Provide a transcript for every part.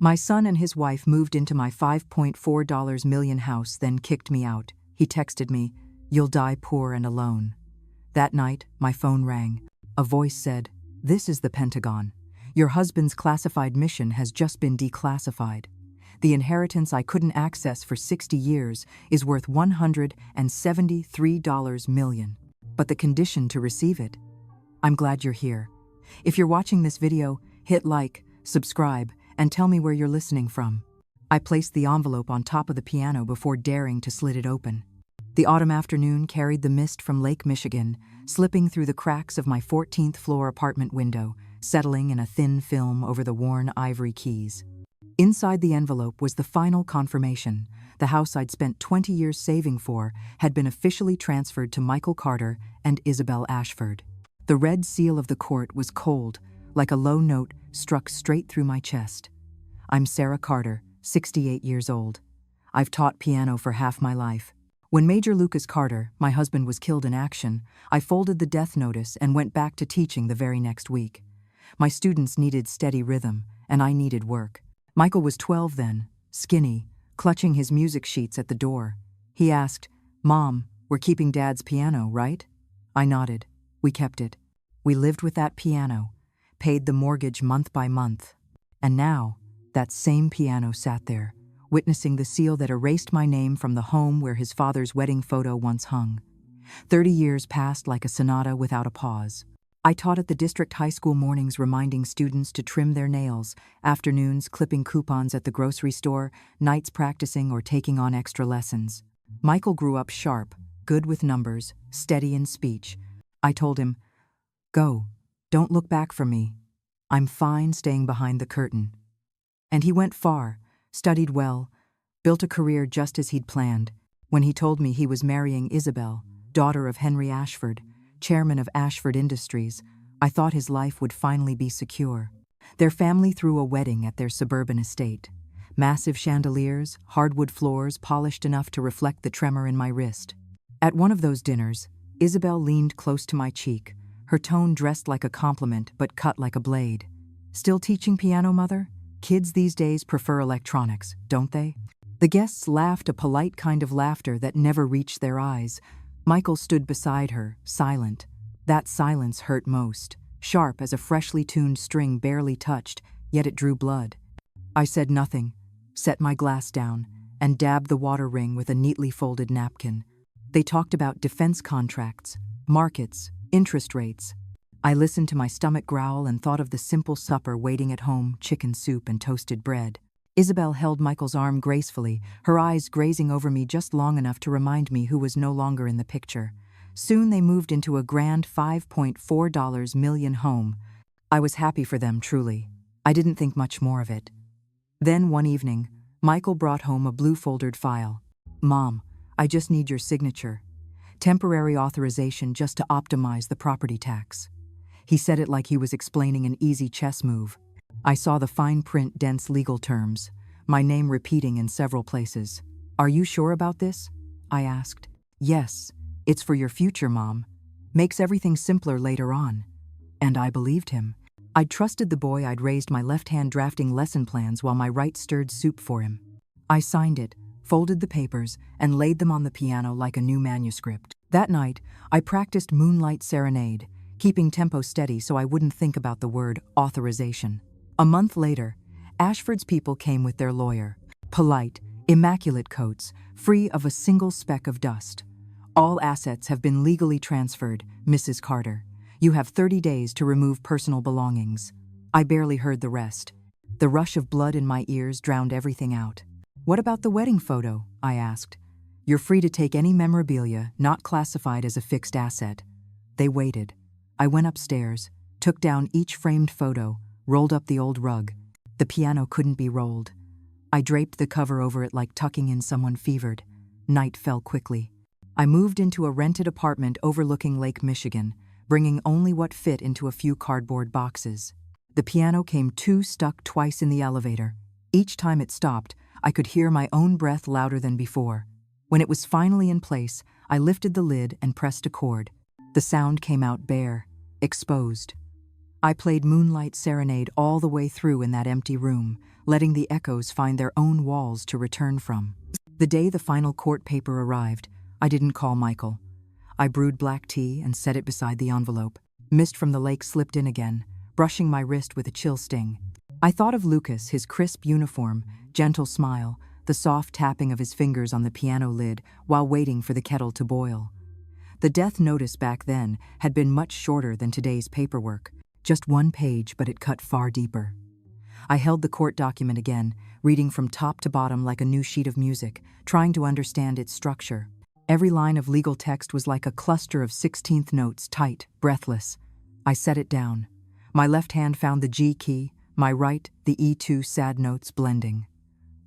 My son and his wife moved into my $5.4 million house, then kicked me out. He texted me, "You'll die poor and alone." That night, my phone rang. A voice said, "This is the Pentagon. Your husband's classified mission has just been declassified. The inheritance I couldn't access for 60 years is worth $173 million. But the condition to receive it." I'm glad you're here. If you're watching this video, hit like, subscribe, and tell me where you're listening from. I placed the envelope on top of the piano before daring to slit it open. The autumn afternoon carried the mist from Lake Michigan, slipping through the cracks of my 14th floor apartment window, settling in a thin film over the worn ivory keys. Inside the envelope was the final confirmation. The house I'd spent 20 years saving for had been officially transferred to Michael Carter and Isabel Ashford. The red seal of the court was cold, like a low note struck straight through my chest. I'm Sarah Carter, 68 years old. I've taught piano for half my life. When Major Lucas Carter, my husband, was killed in action, I folded the death notice and went back to teaching the very next week. My students needed steady rhythm, and I needed work. Michael was 12 then, skinny, clutching his music sheets at the door. He asked, "Mom, we're keeping Dad's piano, right?" I nodded. We kept it. We lived with that piano, paid the mortgage month by month. And now, that same piano sat there, witnessing the seal that erased my name from the home where his father's wedding photo once hung. 30 years passed like a sonata without a pause. I taught at the district high school, mornings reminding students to trim their nails, afternoons clipping coupons at the grocery store, nights practicing or taking on extra lessons. Michael grew up sharp, good with numbers, steady in speech. I told him, "Go, don't look back for me. I'm fine staying behind the curtain." And he went far, studied well, built a career just as he'd planned. When he told me he was marrying Isabel, daughter of Henry Ashford, chairman of Ashford Industries, I thought his life would finally be secure. Their family threw a wedding at their suburban estate. Massive chandeliers, hardwood floors polished enough to reflect the tremor in my wrist. At one of those dinners, Isabel leaned close to my cheek, her tone dressed like a compliment but cut like a blade. "Still teaching piano, Mother? Kids these days prefer electronics, don't they?" The guests laughed, a polite kind of laughter that never reached their eyes. Michael stood beside her, silent. That silence hurt most, sharp as a freshly tuned string barely touched, yet it drew blood. I said nothing, set my glass down, and dabbed the water ring with a neatly folded napkin. They talked about defense contracts, markets, interest rates. I listened to my stomach growl and thought of the simple supper waiting at home: chicken soup and toasted bread. Isabel held Michael's arm gracefully, her eyes grazing over me just long enough to remind me who was no longer in the picture. Soon they moved into a grand $5.4 million home. I was happy for them, truly. I didn't think much more of it. Then one evening, Michael brought home a blue foldered file. "Mom, I just need your signature. Temporary authorization just to optimize the property tax." He said it like he was explaining an easy chess move. I saw the fine print, dense legal terms, my name repeating in several places. "Are you sure about this?" I asked. "Yes, it's for your future, Mom. Makes everything simpler later on." And I believed him. I'd trusted the boy I'd raised my left hand drafting lesson plans while my right stirred soup for him. I signed it, folded the papers, and laid them on the piano like a new manuscript. That night, I practiced Moonlight Serenade, keeping tempo steady so I wouldn't think about the word authorization. A month later, Ashford's people came with their lawyer. Polite, immaculate coats, free of a single speck of dust. "All assets have been legally transferred, Mrs. Carter. You have 30 days to remove personal belongings." I barely heard the rest. The rush of blood in my ears drowned everything out. "What about the wedding photo?" I asked. "You're free to take any memorabilia not classified as a fixed asset." They waited. I went upstairs, took down each framed photo, rolled up the old rug. The piano couldn't be rolled. I draped the cover over it like tucking in someone fevered. Night fell quickly. I moved into a rented apartment overlooking Lake Michigan, bringing only what fit into a few cardboard boxes. The piano came stuck twice in the elevator. Each time it stopped, I could hear my own breath louder than before. When it was finally in place, I lifted the lid and pressed a chord. The sound came out bare, exposed. I played Moonlight Serenade all the way through in that empty room, letting the echoes find their own walls to return from. The day the final court paper arrived, I didn't call Michael. I brewed black tea and set it beside the envelope. Mist from the lake slipped in again, brushing my wrist with a chill sting. I thought of Lucas, his crisp uniform, gentle smile, the soft tapping of his fingers on the piano lid while waiting for the kettle to boil. The death notice back then had been much shorter than today's paperwork, just one page, but it cut far deeper. I held the court document again, reading from top to bottom like a new sheet of music, trying to understand its structure. Every line of legal text was like a cluster of 16th notes, tight, breathless. I set it down. My left hand found the G key, my right, the E2 sad notes blending.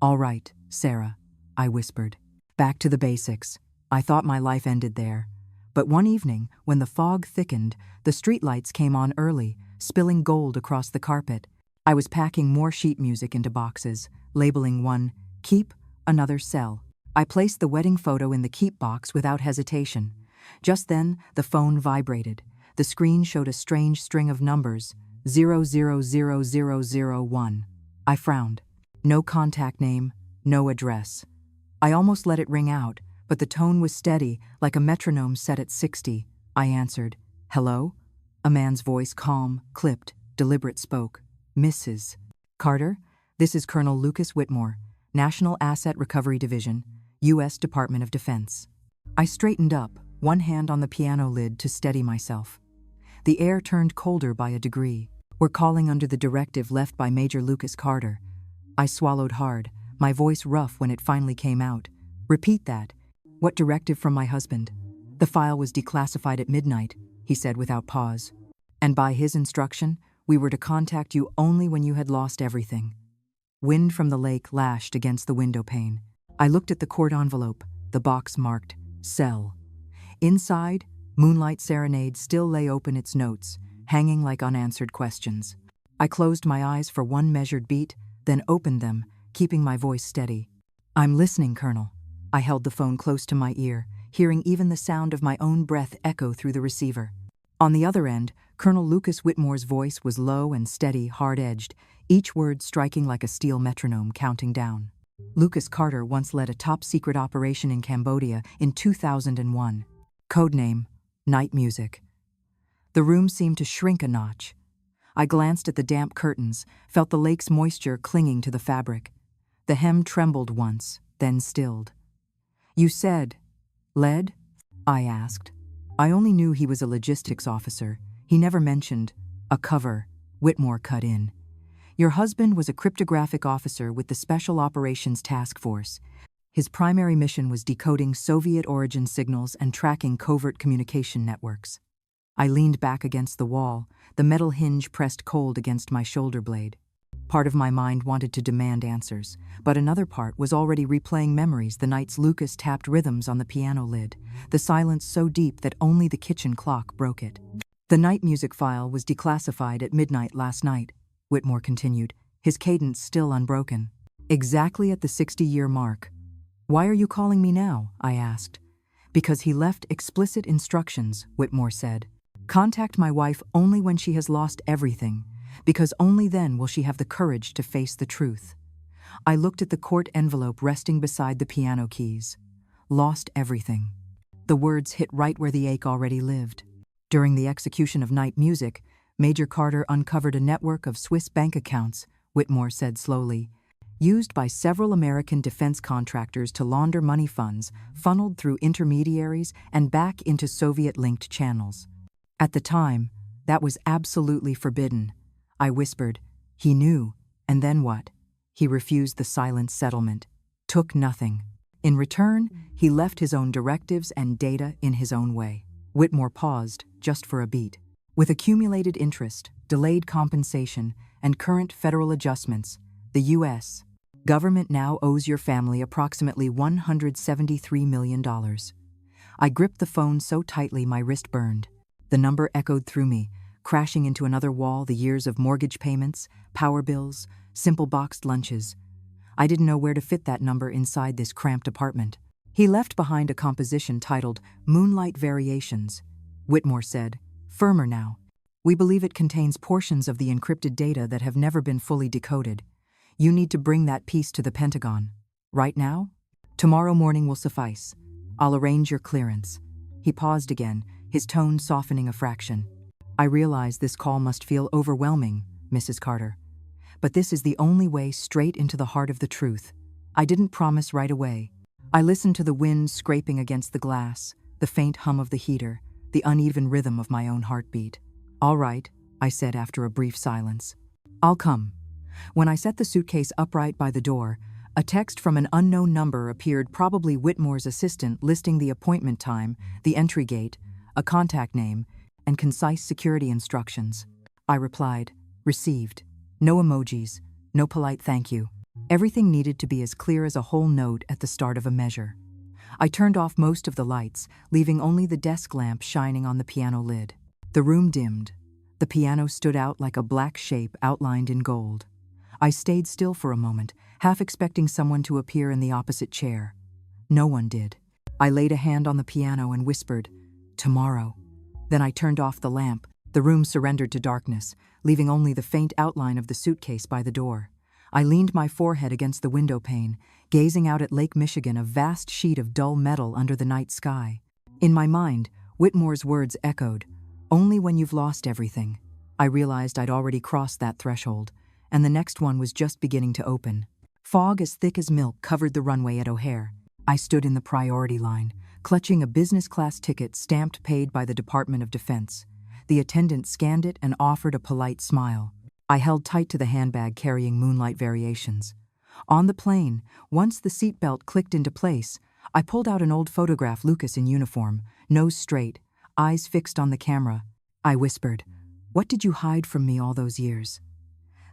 "All right, Sarah," I whispered. Back to the basics. I thought my life ended there. But one evening, when the fog thickened, the streetlights came on early, spilling gold across the carpet. I was packing more sheet music into boxes, labeling one, "Keep," another, "Sell." I placed the wedding photo in the keep box without hesitation. Just then, the phone vibrated. The screen showed a strange string of numbers, 000001. I frowned. No contact name, no address. I almost let it ring out, but the tone was steady, like a metronome set at 60. I answered. "Hello?" A man's voice, calm, clipped, deliberate, spoke. "Mrs. Carter, this is Colonel Lucas Whitmore, National Asset Recovery Division, U.S. Department of Defense." I straightened up, one hand on the piano lid to steady myself. The air turned colder by a degree. "We're calling under the directive left by Major Lucas Carter." I swallowed hard, my voice rough when it finally came out. "Repeat that." "What directive from my husband?" "The file was declassified at midnight," he said without pause. "And by his instruction, we were to contact you only when you had lost everything." Wind from the lake lashed against the window pane. I looked at the court envelope, the box marked, "Sell." Inside, Moonlight Serenade still lay open, its notes, hanging like unanswered questions. I closed my eyes for one measured beat, then opened them, keeping my voice steady. "I'm listening, Colonel." I held the phone close to my ear, hearing even the sound of my own breath echo through the receiver. On the other end, Colonel Lucas Whitmore's voice was low and steady, hard-edged, each word striking like a steel metronome counting down. "Lucas Carter once led a top-secret operation in Cambodia in 2001. Codename, Night Music." The room seemed to shrink a notch. I glanced at the damp curtains, felt the lake's moisture clinging to the fabric. The hem trembled once, then stilled. "You said, led?" I asked. I only knew he was a logistics officer. He never mentioned a cover. Whitmore cut in. "Your husband was a cryptographic officer with the Special Operations Task Force. His primary mission was decoding Soviet-origin signals and tracking covert communication networks." I leaned back against the wall, the metal hinge pressed cold against my shoulder blade. Part of my mind wanted to demand answers, but another part was already replaying memories the nights Lucas tapped rhythms on the piano lid, the silence so deep that only the kitchen clock broke it. "The night music file was declassified at midnight last night," Whitmore continued, his cadence still unbroken. "Exactly at the 60-year mark." "Why are you calling me now?" I asked. "Because he left explicit instructions," Whitmore said. "Contact my wife only when she has lost everything, because only then will she have the courage to face the truth." I looked at the court envelope resting beside the piano keys. "Lost everything." The words hit right where the ache already lived. During the execution of Night Music, Major Carter uncovered a network of Swiss bank accounts, Whitmore said slowly, used by several American defense contractors to launder money funds funneled through intermediaries and back into Soviet-linked channels. At the time, that was absolutely forbidden. I whispered, "He knew, and then what?" "He refused the silent settlement, took nothing. In return, he left his own directives and data in his own way." Whitmore paused, just for a beat. "With accumulated interest, delayed compensation, and current federal adjustments, the U.S. government now owes your family approximately $173 million. I gripped the phone so tightly my wrist burned. The number echoed through me, crashing into another wall, the years of mortgage payments, power bills, simple boxed lunches. I didn't know where to fit that number inside this cramped apartment. "He left behind a composition titled Moonlight Variations," Whitmore said, firmer now. We believe it contains portions of the encrypted data that have never been fully decoded. You need to bring that piece to the Pentagon. Right now? Tomorrow morning will suffice. I'll arrange your clearance." He paused again, his tone softening a fraction. "I realize this call must feel overwhelming, Mrs. Carter. But this is the only way straight into the heart of the truth. I didn't promise right away. I listened to the wind scraping against the glass, the faint hum of the heater, the uneven rhythm of my own heartbeat. "All right," I said after a brief silence. "I'll come." When I set the suitcase upright by the door, a text from an unknown number appeared, probably Whitmore's assistant, listing the appointment time, the entry gate, a contact name, and concise security instructions. I replied, "Received." No emojis, no polite thank you. Everything needed to be as clear as a whole note at the start of a measure. I turned off most of the lights, leaving only the desk lamp shining on the piano lid. The room dimmed. The piano stood out like a black shape outlined in gold. I stayed still for a moment, half expecting someone to appear in the opposite chair. No one did. I laid a hand on the piano and whispered, "Tomorrow." Then I turned off the lamp. The room surrendered to darkness, leaving only the faint outline of the suitcase by the door. I leaned my forehead against the window pane, gazing out at Lake Michigan, a vast sheet of dull metal under the night sky. In my mind, Whitmore's words echoed, "Only when you've lost everything." I realized I'd already crossed that threshold, and the next one was just beginning to open. Fog as thick as milk covered the runway at O'Hare. I stood in the priority line, clutching a business-class ticket stamped paid by the Department of Defense. The attendant scanned it and offered a polite smile. I held tight to the handbag carrying Moonlight Variations. On the plane, once the seatbelt clicked into place, I pulled out an old photograph, Lucas in uniform, nose straight, eyes fixed on the camera. I whispered, "What did you hide from me all those years?"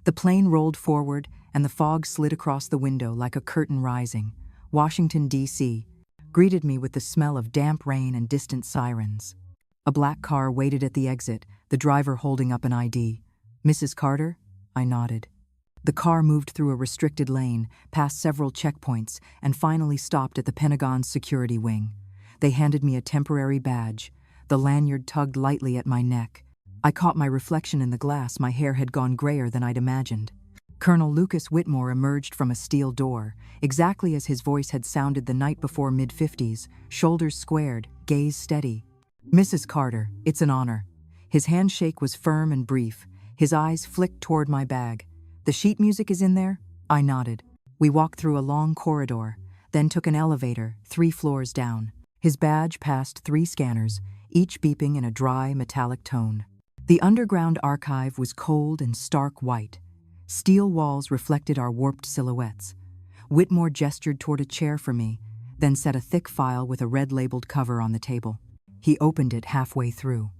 The plane rolled forward, and the fog slid across the window like a curtain rising. Washington, D.C. greeted me with the smell of damp rain and distant sirens. A black car waited at the exit, the driver holding up an ID. "Mrs. Carter?" I nodded. The car moved through a restricted lane, past several checkpoints, and finally stopped at the Pentagon's security wing. They handed me a temporary badge. The lanyard tugged lightly at my neck. I caught my reflection in the glass. My hair had gone grayer than I'd imagined. Colonel Lucas Whitmore emerged from a steel door, exactly as his voice had sounded the night before, mid-50s, shoulders squared, gaze steady. "Mrs. Carter, it's an honor." His handshake was firm and brief. His eyes flicked toward my bag. "The sheet music is in there?" I nodded. We walked through a long corridor, then took an elevator 3 floors down. His badge passed 3 scanners, each beeping in a dry, metallic tone. The underground archive was cold and stark white. Steel walls reflected our warped silhouettes. Whitmore gestured toward a chair for me, then set a thick file with a red-labeled cover on the table. He opened it halfway through.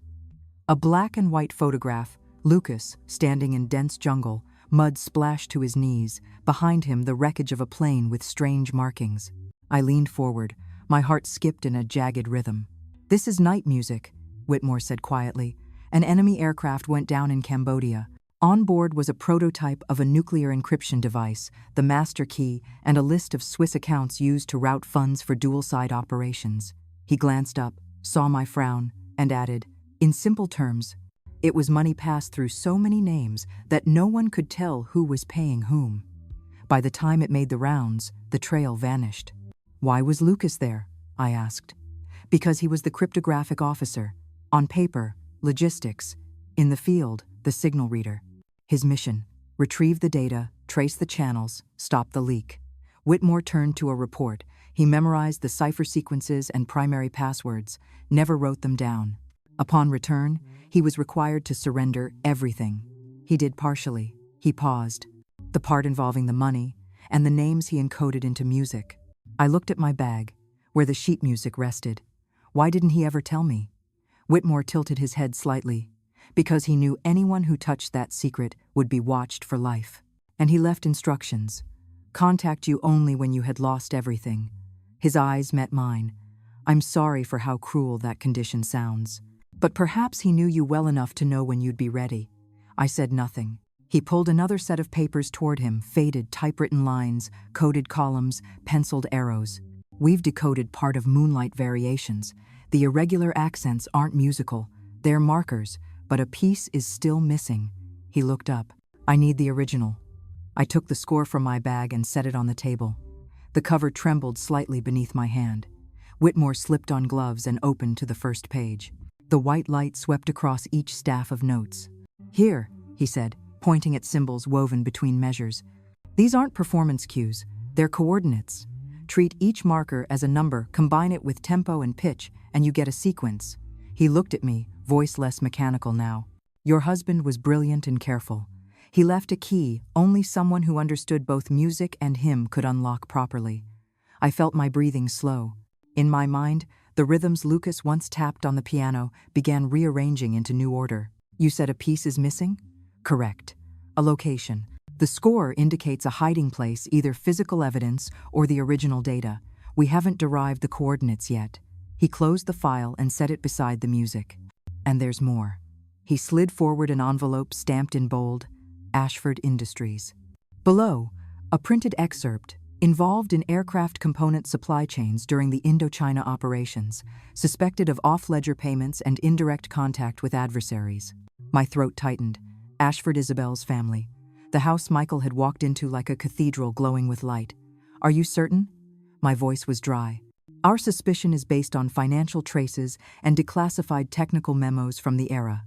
A black and white photograph, Lucas standing in dense jungle, mud splashed to his knees, behind him the wreckage of a plane with strange markings. I leaned forward, my heart skipped in a jagged rhythm. "This is night music," Whitmore said quietly. "An enemy aircraft went down in Cambodia. On board was a prototype of a nuclear encryption device, the master key, and a list of Swiss accounts used to route funds for dual-side operations." He glanced up, saw my frown, and added, "In simple terms, it was money passed through so many names that no one could tell who was paying whom. By the time it made the rounds, the trail vanished." "Why was Lucas there?" I asked. "Because he was the cryptographic officer. On paper, logistics. In the field, the signal reader. His mission: retrieve the data, trace the channels, stop the leak." Whitmore turned to a report. He memorized the cipher sequences and primary passwords, never wrote them down. Upon return, he was required to surrender everything. He did partially. He paused. The part involving the money, and the names he encoded into music. I looked at my bag, where the sheet music rested. Why didn't he ever tell me? Whitmore tilted his head slightly. Because he knew anyone who touched that secret would be watched for life. And he left instructions. Contact you only when you had lost everything. His eyes met mine. I'm sorry for how cruel that condition sounds. But perhaps he knew you well enough to know when you'd be ready. I said nothing. He pulled another set of papers toward him, faded typewritten lines, coded columns, penciled arrows. We've decoded part of Moonlight Variations. The irregular accents aren't musical. They're markers, but a piece is still missing. He looked up. I need the original. I took the score from my bag and set it on the table. The cover trembled slightly beneath my hand. Whitmore slipped on gloves and opened to the first page. The white light swept across each staff of notes. Here, he said, pointing at symbols woven between measures. These aren't performance cues, they're coordinates. Treat each marker as a number, combine it with tempo and pitch, and you get a sequence. He looked at me, voice less mechanical now. Your husband was brilliant and careful. He left a key only someone who understood both music and him could unlock properly. I felt my breathing slow. In my mind, the rhythms Lucas once tapped on the piano began rearranging into new order. You said a piece is missing? Correct. A location. The score indicates a hiding place, either physical evidence or the original data. We haven't derived the coordinates yet. He closed the file and set it beside the music. And there's more. He slid forward an envelope stamped in bold, Ashford Industries. Below, a printed excerpt, involved in aircraft component supply chains during the Indochina operations, suspected of off-ledger payments and indirect contact with adversaries. My throat tightened. Ashford Isabel's family. The house Michael had walked into like a cathedral glowing with light. Are you certain? My voice was dry. Our suspicion is based on financial traces and declassified technical memos from the era.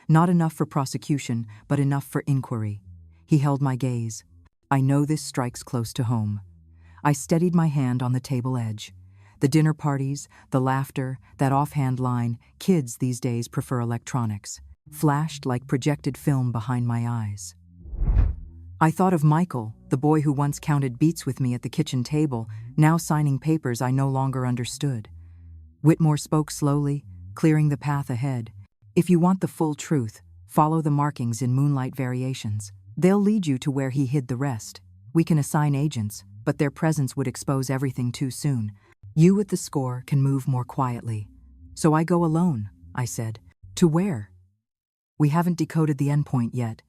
Not enough for prosecution, but enough for inquiry. He held my gaze. I know this strikes close to home. I steadied my hand on the table edge. The dinner parties, the laughter, that offhand line, kids these days prefer electronics, flashed like projected film behind my eyes. I thought of Michael, the boy who once counted beats with me at the kitchen table, now signing papers I no longer understood. Whitmore spoke slowly, clearing the path ahead. If you want the full truth, follow the markings in Moonlight Variations. They'll lead you to where he hid the rest. We can assign agents, but their presence would expose everything too soon. You with the score can move more quietly. So I go alone, I said. To where? We haven't decoded the endpoint yet,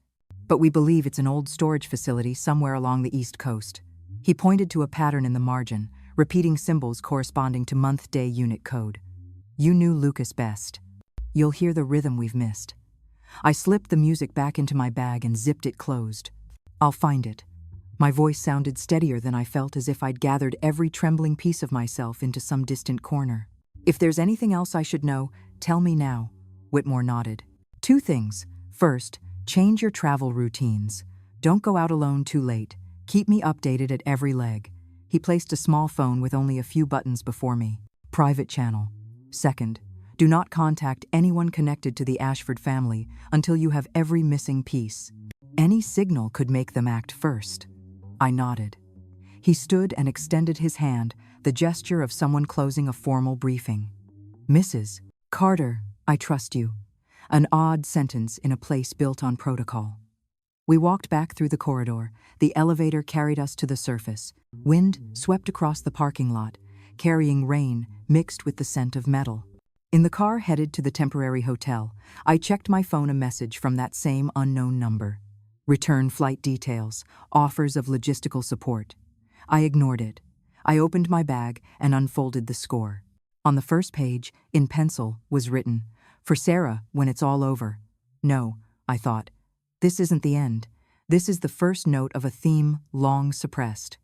but we believe it's an old storage facility somewhere along the East Coast. He pointed to a pattern in the margin, repeating symbols corresponding to month-day unit code. You knew Lucas best. You'll hear the rhythm we've missed. I slipped the music back into my bag and zipped it closed. I'll find it. My voice sounded steadier than I felt, as if I'd gathered every trembling piece of myself into some distant corner. If there's anything else I should know, tell me now. Whitmore nodded. 2 things. First, change your travel routines. Don't go out alone too late. Keep me updated at every leg. He placed a small phone with only a few buttons before me. Private channel. Second, do not contact anyone connected to the Ashford family until you have every missing piece. Any signal could make them act first. I nodded. He stood and extended his hand, the gesture of someone closing a formal briefing. Mrs. Carter, I trust you. An odd sentence in a place built on protocol. We walked back through the corridor. The elevator carried us to the surface. Wind swept across the parking lot, carrying rain mixed with the scent of metal. In the car headed to the temporary hotel, I checked my phone, a message from that same unknown number. Return flight details, offers of logistical support. I ignored it. I opened my bag and unfolded the score. On the first page, in pencil, was written, "For Sarah, when it's all over." No, I thought. This isn't the end. This is the first note of a theme long suppressed.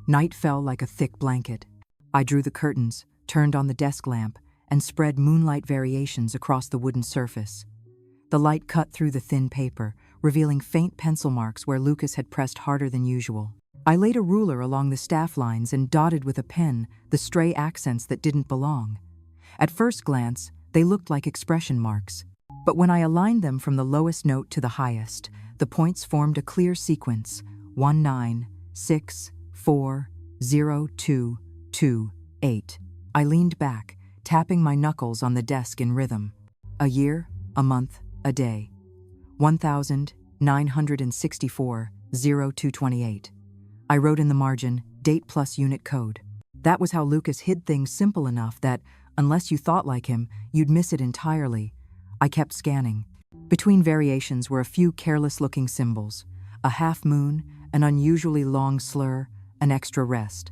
Night fell like a thick blanket. I drew the curtains, turned on the desk lamp, and spread Moonlight Variations across the wooden surface. The light cut through the thin paper, revealing faint pencil marks where Lucas had pressed harder than usual. I laid a ruler along the staff lines and dotted with a pen the stray accents that didn't belong. At first glance, they looked like expression marks. But when I aligned them from the lowest note to the highest, the points formed a clear sequence: 19640228. I leaned back, tapping my knuckles on the desk in rhythm. A year, a month, a day. 19640228. I wrote in the margin, date plus unit code. That was how Lucas hid things simple enough that, unless you thought like him, you'd miss it entirely. I kept scanning. Between variations were a few careless-looking symbols. A half moon, an unusually long slur, an extra rest.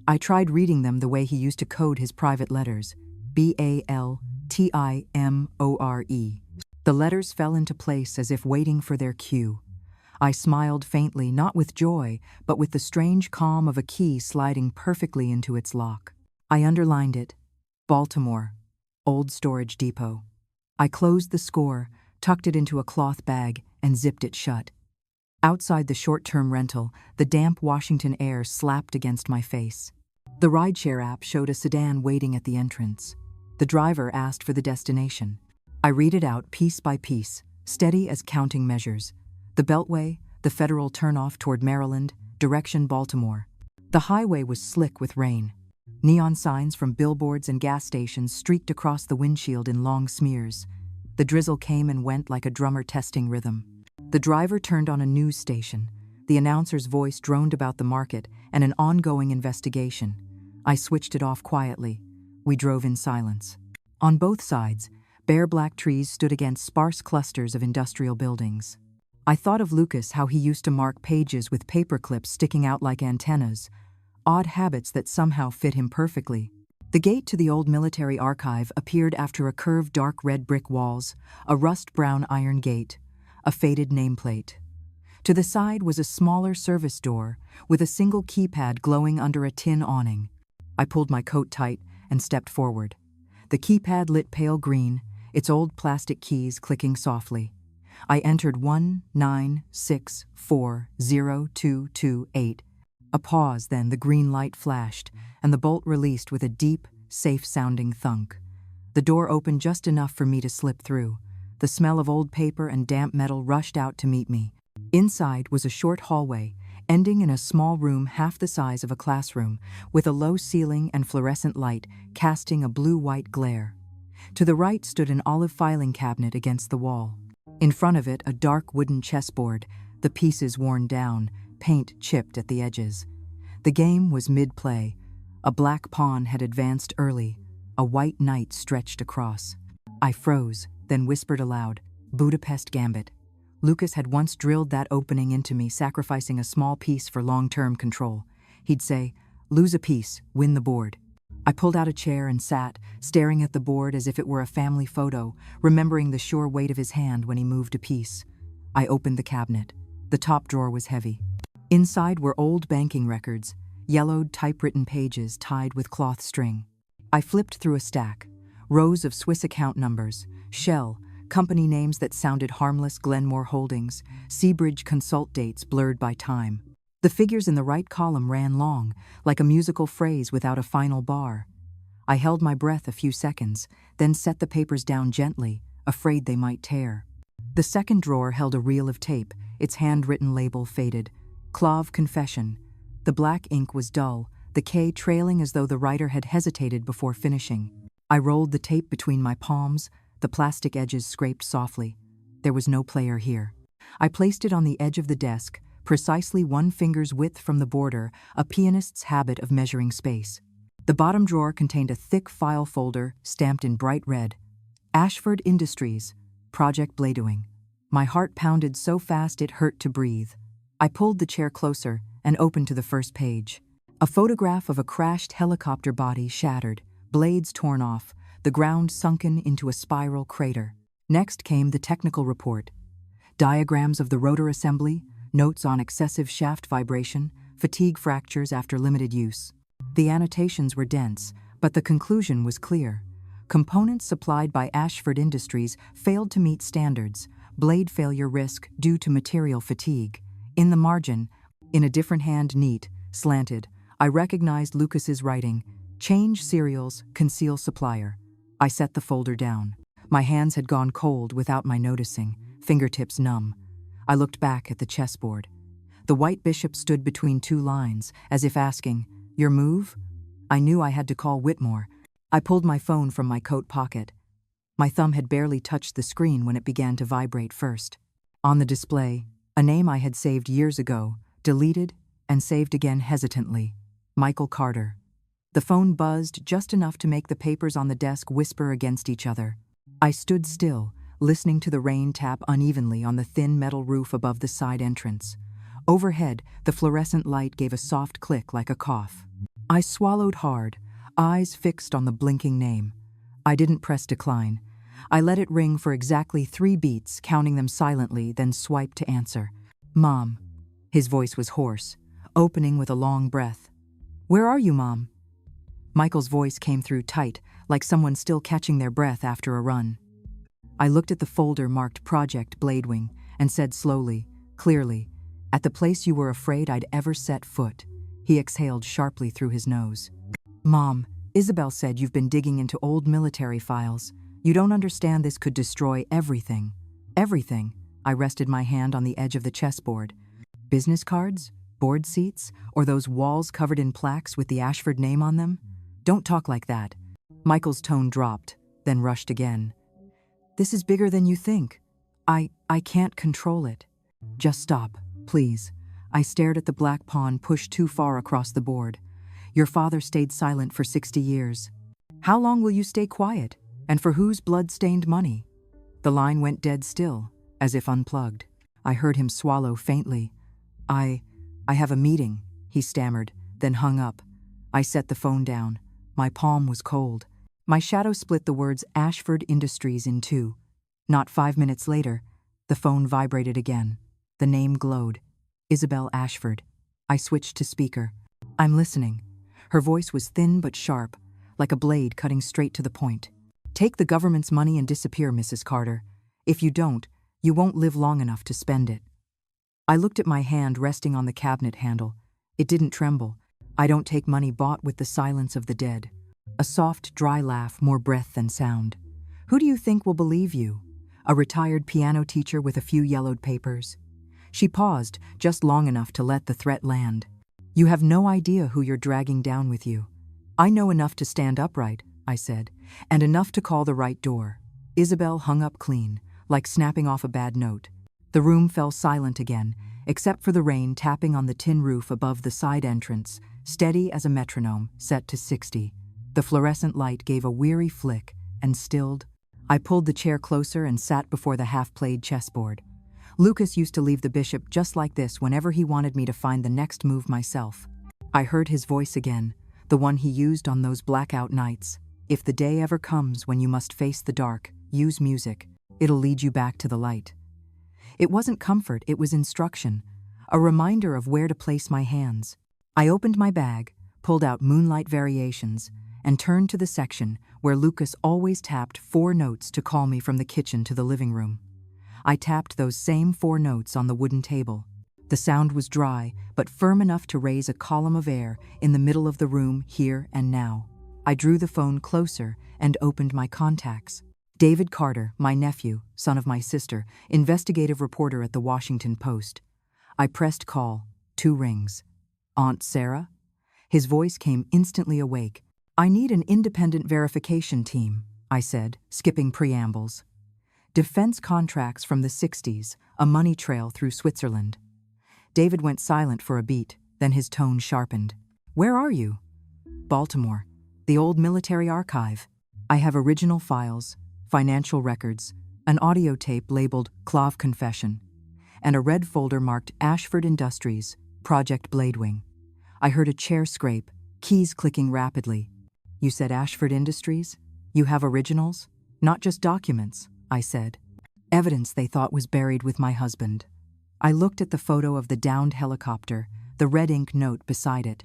I tried reading them the way he used to code his private letters. Baltimore. The letters fell into place as if waiting for their cue. I smiled faintly, not with joy, but with the strange calm of a key sliding perfectly into its lock. I underlined it. Baltimore, Old Storage Depot. I closed the score, tucked it into a cloth bag, and zipped it shut. Outside the short-term rental, the damp Washington air slapped against my face. The rideshare app showed a sedan waiting at the entrance. The driver asked for the destination. I read it out piece by piece, steady as counting measures. The Beltway, the federal turnoff toward Maryland, direction Baltimore. The highway was slick with rain. Neon signs from billboards and gas stations streaked across the windshield in long smears. The drizzle came and went like a drummer testing rhythm. The driver turned on a news station. The announcer's voice droned about the market and an ongoing investigation. I switched it off quietly. We drove in silence. On both sides, bare black trees stood against sparse clusters of industrial buildings. I thought of Lucas, how he used to mark pages with paper clips sticking out like antennas, odd habits that somehow fit him perfectly. The gate to the old military archive appeared after a curved dark red brick walls, a rust-brown iron gate, a faded nameplate. To the side was a smaller service door with a single keypad glowing under a tin awning. I pulled my coat tight and stepped forward. The keypad lit pale green, its old plastic keys clicking softly. I entered 196402228. A pause, then the green light flashed, and the bolt released with a deep, safe-sounding thunk. The door opened just enough for me to slip through. The smell of old paper and damp metal rushed out to meet me. Inside was a short hallway, ending in a small room half the size of a classroom, with a low ceiling and fluorescent light casting a blue-white glare. To the right stood an olive filing cabinet against the wall. In front of it, a dark wooden chessboard, the pieces worn down, paint chipped at the edges. The game was mid-play. A black pawn had advanced early. A white knight stretched across. I froze, then whispered aloud, "Budapest Gambit." Lucas had once drilled that opening into me, sacrificing a small piece for long-term control. He'd say, "Lose a piece, win the board." I pulled out a chair and sat, staring at the board as if it were a family photo, remembering the sure weight of his hand when he moved a piece. I opened the cabinet. The top drawer was heavy. Inside were old banking records, yellowed typewritten pages tied with cloth string. I flipped through a stack. Rows of Swiss account numbers, Shell, company names that sounded harmless, Glenmore Holdings, Seabridge consult dates blurred by time. The figures in the right column ran long, like a musical phrase without a final bar. I held my breath a few seconds, then set the papers down gently, afraid they might tear. The second drawer held a reel of tape, its handwritten label faded. Clave Confession. The black ink was dull, the K trailing as though the writer had hesitated before finishing. I rolled the tape between my palms, the plastic edges scraped softly. There was no player here. I placed it on the edge of the desk, precisely 1 finger's width from the border, a pianist's habit of measuring space. The bottom drawer contained a thick file folder stamped in bright red. Ashford Industries, Project Bladewing. My heart pounded so fast it hurt to breathe. I pulled the chair closer and opened to the first page. A photograph of a crashed helicopter body shattered, blades torn off, the ground sunken into a spiral crater. Next came the technical report. Diagrams of the rotor assembly, notes on excessive shaft vibration, fatigue fractures after limited use. The annotations were dense, but the conclusion was clear. Components supplied by Ashford Industries failed to meet standards, blade failure risk due to material fatigue. In the margin, in a different hand, neat, slanted, I recognized Lucas's writing, "Change serials, conceal supplier." I set the folder down. My hands had gone cold without my noticing, fingertips numb. I looked back at the chessboard. The white bishop stood between 2 lines, as if asking, "Your move?" I knew I had to call Whitmore. I pulled my phone from my coat pocket. My thumb had barely touched the screen when it began to vibrate first. On the display, a name I had saved years ago, deleted and saved again hesitantly. Michael Carter. The phone buzzed just enough to make the papers on the desk whisper against each other. I stood still, listening to the rain tap unevenly on the thin metal roof above the side entrance. Overhead, the fluorescent light gave a soft click like a cough. I swallowed hard, eyes fixed on the blinking name. I didn't press decline. I let it ring for exactly 3 beats, counting them silently, then swiped to answer. Mom. His voice was hoarse, opening with a long breath. Where are you, Mom? Michael's voice came through tight, like someone still catching their breath after a run. I looked at the folder marked Project Bladewing and said slowly, clearly, at the place you were afraid I'd ever set foot. He exhaled sharply through his nose. Mom, Isabel said you've been digging into old military files. You don't understand, this could destroy everything. Everything. I rested my hand on the edge of the chessboard. Business cards? Board seats? Or those walls covered in plaques with the Ashford name on them? Don't talk like that. Michael's tone dropped, then rushed again. This is bigger than you think. I can't control it. Just stop, please. I stared at the black pawn pushed too far across the board. Your father stayed silent for 60 years. How long will you stay quiet? And for whose blood-stained money? The line went dead still, as if unplugged. I heard him swallow faintly. I have a meeting, he stammered, then hung up. I set the phone down. My palm was cold. My shadow split the words Ashford Industries in 2. Not 5 minutes later, the phone vibrated again. The name glowed. Isabel Ashford. I switched to speaker. I'm listening. Her voice was thin but sharp, like a blade cutting straight to the point. Take the government's money and disappear, Mrs. Carter. If you don't, you won't live long enough to spend it. I looked at my hand resting on the cabinet handle. It didn't tremble. I don't take money bought with the silence of the dead. A soft, dry laugh, more breath than sound. Who do you think will believe you? A retired piano teacher with a few yellowed papers? She paused, just long enough to let the threat land. You have no idea who you're dragging down with you. I know enough to stand upright, I said, and enough to call the right door. Isabel hung up clean, like snapping off a bad note. The room fell silent again, except for the rain tapping on the tin roof above the side entrance, steady as a metronome, set to 60. The fluorescent light gave a weary flick and stilled. I pulled the chair closer and sat before the half-played chessboard. Lucas used to leave the bishop just like this whenever he wanted me to find the next move myself. I heard his voice again, the one he used on those blackout nights. If the day ever comes when you must face the dark, use music. It'll lead you back to the light. It wasn't comfort, it was instruction, a reminder of where to place my hands. I opened my bag, pulled out Moonlight Variations, and turned to the section where Lucas always tapped 4 notes to call me from the kitchen to the living room. I tapped those same 4 notes on the wooden table. The sound was dry, but firm enough to raise a column of air in the middle of the room, here and now. I drew the phone closer and opened my contacts. David Carter, my nephew, son of my sister, investigative reporter at the Washington Post. I pressed call. 2 rings. Aunt Sarah? His voice came instantly awake. I need an independent verification team, I said, skipping preambles. Defense contracts from the 60s, a money trail through Switzerland. David went silent for a beat, then his tone sharpened. Where are you? Baltimore. The old military archive. I have original files, financial records, an audio tape labeled Clav Confession, and a red folder marked Ashford Industries, Project Bladewing. I heard a chair scrape, keys clicking rapidly. You said Ashford Industries? You have originals? Not just documents, I said. Evidence they thought was buried with my husband. I looked at the photo of the downed helicopter, the red ink note beside it.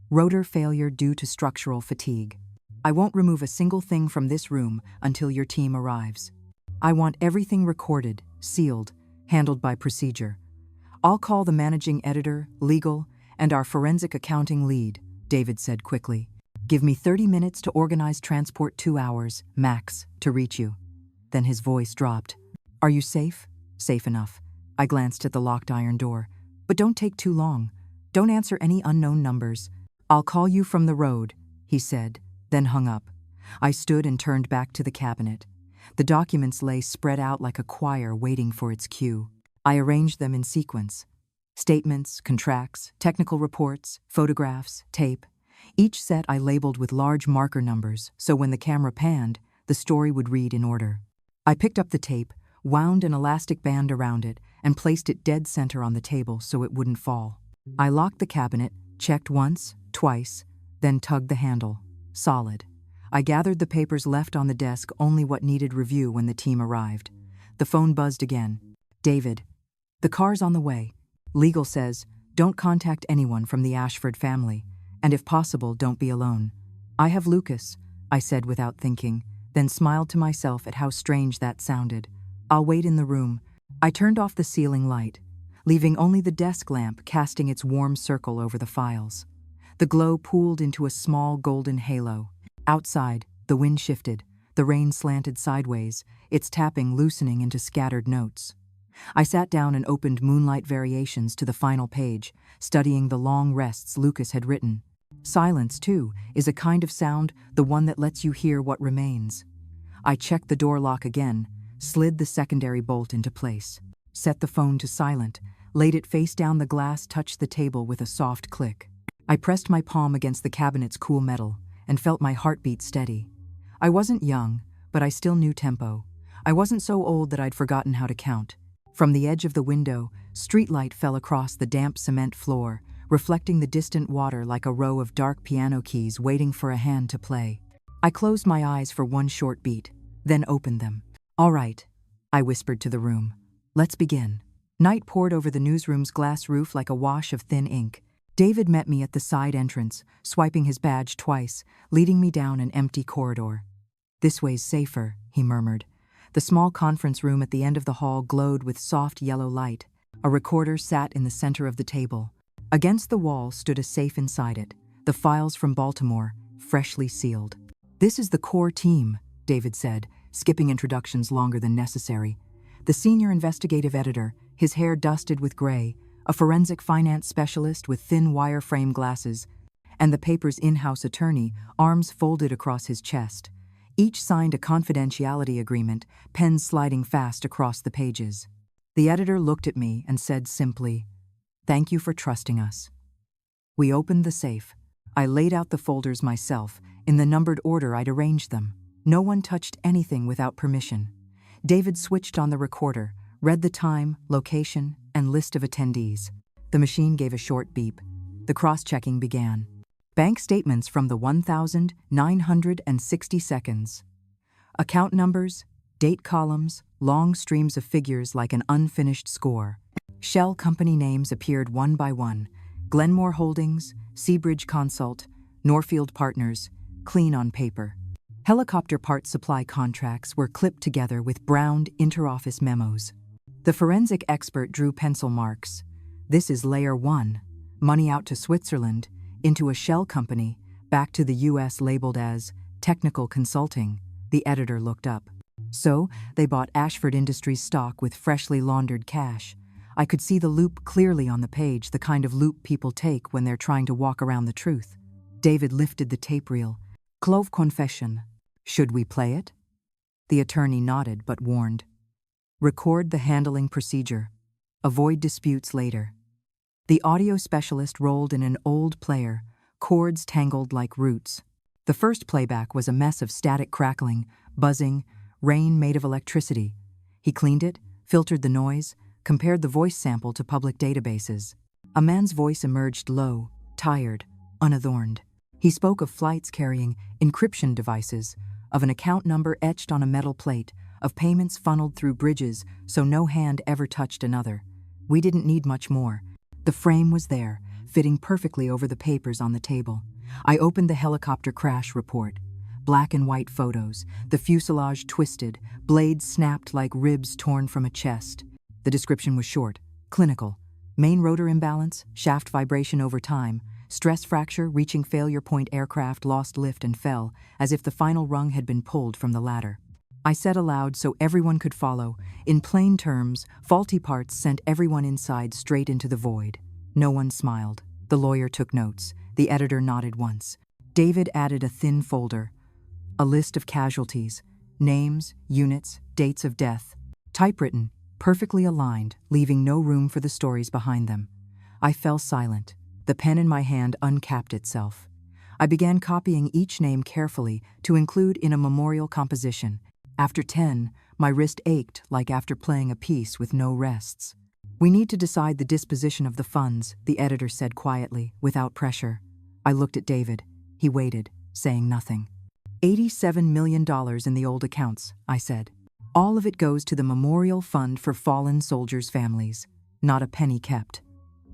Rotor failure due to structural fatigue. I won't remove a single thing from this room until your team arrives. I want everything recorded, sealed, handled by procedure. I'll call the managing editor, legal, and our forensic accounting lead, David said quickly. Give me 30 minutes to organize transport, 2 hours, max, to reach you. Then his voice dropped. Are you safe? Safe enough. I glanced at the locked iron door. But don't take too long. Don't answer any unknown numbers. I'll call you from the road, he said, then hung up. I stood and turned back to the cabinet. The documents lay spread out like a choir waiting for its cue. I arranged them in sequence. Statements, contracts, technical reports, photographs, tape. Each set I labeled with large marker numbers, so when the camera panned, the story would read in order. I picked up the tape, wound an elastic band around it, and placed it dead center on the table so it wouldn't fall. I locked the cabinet, checked once, twice, then tugged the handle. Solid. I gathered the papers left on the desk, only what needed review when the team arrived. The phone buzzed again. David. The car's on the way. Legal says, don't contact anyone from the Ashford family, and if possible, don't be alone. I have Lucas, I said without thinking, then smiled to myself at how strange that sounded. I'll wait in the room. I turned off the ceiling light, leaving only the desk lamp casting its warm circle over the files. The glow pooled into a small golden halo. Outside, the wind shifted, the rain slanted sideways, its tapping loosening into scattered notes. I sat down and opened Moonlight Variations to the final page, studying the long rests Lucas had written. Silence, too, is a kind of sound, the one that lets you hear what remains. I checked the door lock again, slid the secondary bolt into place, set the phone to silent, laid it face down. The glass touched the table with a soft click. I pressed my palm against the cabinet's cool metal and felt my heartbeat steady. I wasn't young, but I still knew tempo. I wasn't so old that I'd forgotten how to count. From the edge of the window, streetlight fell across the damp cement floor, reflecting the distant water like a row of dark piano keys waiting for a hand to play. I closed my eyes for one short beat, then opened them. All right, I whispered to the room. Let's begin. Night poured over the newsroom's glass roof like a wash of thin ink. David met me at the side entrance, swiping his badge twice, leading me down an empty corridor. This way's safer, he murmured. The small conference room at the end of the hall glowed with soft yellow light. A recorder sat in the center of the table. Against the wall stood a safe inside it, the files from Baltimore, freshly sealed. This is the core team, David said, skipping introductions longer than necessary. The senior investigative editor, his hair dusted with gray, a forensic finance specialist with thin wireframe glasses, and the paper's in-house attorney, arms folded across his chest. Each signed a confidentiality agreement, pens sliding fast across the pages. The editor looked at me and said simply, "Thank you for trusting us." We opened the safe. I laid out the folders myself, in the numbered order I'd arranged them. No one touched anything without permission. David switched on the recorder, read the time, location, and list of attendees. The machine gave a short beep. The cross-checking began. Bank statements from the 1,960 seconds. Account numbers, date columns, long streams of figures like an unfinished score. Shell company names appeared one by one. Glenmore Holdings, Seabridge Consult, Norfield Partners, clean on paper. Helicopter part supply contracts were clipped together with browned interoffice memos. The forensic expert drew pencil marks. This is layer 1. Money out to Switzerland, into a shell company, back to the US labeled as technical consulting. The editor looked up. So, they bought Ashford Industries stock with freshly laundered cash. I could see the loop clearly on the page, the kind of loop people take when they're trying to walk around the truth. David lifted the tape reel. Clove confession. Should we play it? The attorney nodded but warned. Record the handling procedure. Avoid disputes later. The audio specialist rolled in an old player, cords tangled like roots. The first playback was a mess of static crackling, buzzing, rain made of electricity. He cleaned it, filtered the noise, compared the voice sample to public databases. A man's voice emerged low, tired, unadorned. He spoke of flights carrying encryption devices, of an account number etched on a metal plate, of payments funneled through bridges so no hand ever touched another. We didn't need much more. The frame was there, fitting perfectly over the papers on the table. I opened the helicopter crash report. Black and white photos, the fuselage twisted, blades snapped like ribs torn from a chest. The description was short, clinical. Main rotor imbalance, shaft vibration over time, stress fracture reaching failure point, aircraft lost lift and fell, as if the final rung had been pulled from the ladder. I said aloud so everyone could follow. In plain terms, faulty parts sent everyone inside straight into the void. No one smiled. The lawyer took notes. The editor nodded once. David added a thin folder. A list of casualties, names, units, dates of death. Typewritten, perfectly aligned, leaving no room for the stories behind them. I fell silent. The pen in my hand uncapped itself. I began copying each name carefully to include in a memorial composition. After 10, my wrist ached like after playing a piece with no rests. We need to decide the disposition of the funds, the editor said quietly, without pressure. I looked at David. He waited, saying nothing. $87 million in the old accounts, I said. All of it goes to the Memorial Fund for Fallen Soldiers' Families. Not a penny kept.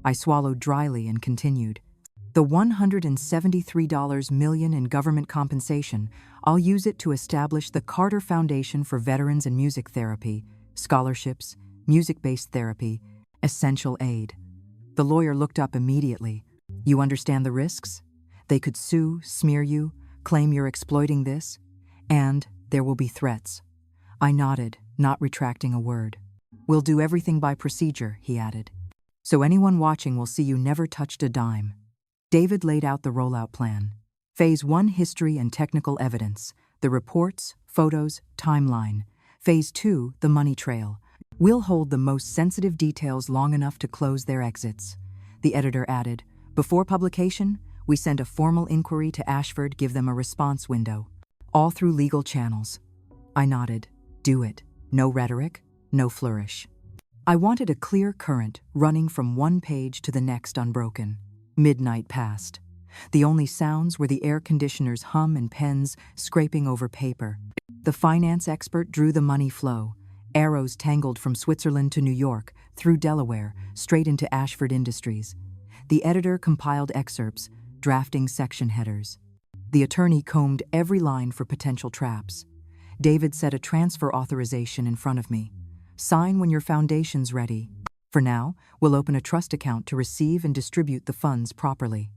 I swallowed dryly and continued. The $173 million in government compensation, I'll use it to establish the Carter Foundation for Veterans and Music Therapy, scholarships, music-based therapy, essential aid. The lawyer looked up immediately. You understand the risks? They could sue, smear you, claim you're exploiting this, and there will be threats. I nodded, not retracting a word. We'll do everything by procedure, he added. So anyone watching will see you never touched a dime. David laid out the rollout plan. Phase 1, history and technical evidence, the reports, photos, timeline. Phase 2, the money trail. We'll hold the most sensitive details long enough to close their exits. The editor added, before publication, we send a formal inquiry to Ashford, give them a response window. All through legal channels. I nodded. Do it. No rhetoric, no flourish. I wanted a clear current running from one page to the next unbroken. Midnight passed. The only sounds were the air conditioner's hum and pens scraping over paper. The finance expert drew the money flow. Arrows tangled from Switzerland to New York, through Delaware, straight into Ashford Industries. The editor compiled excerpts, drafting section headers. The attorney combed every line for potential traps. David set a transfer authorization in front of me. Sign when your foundation's ready. For now, we'll open a trust account to receive and distribute the funds properly.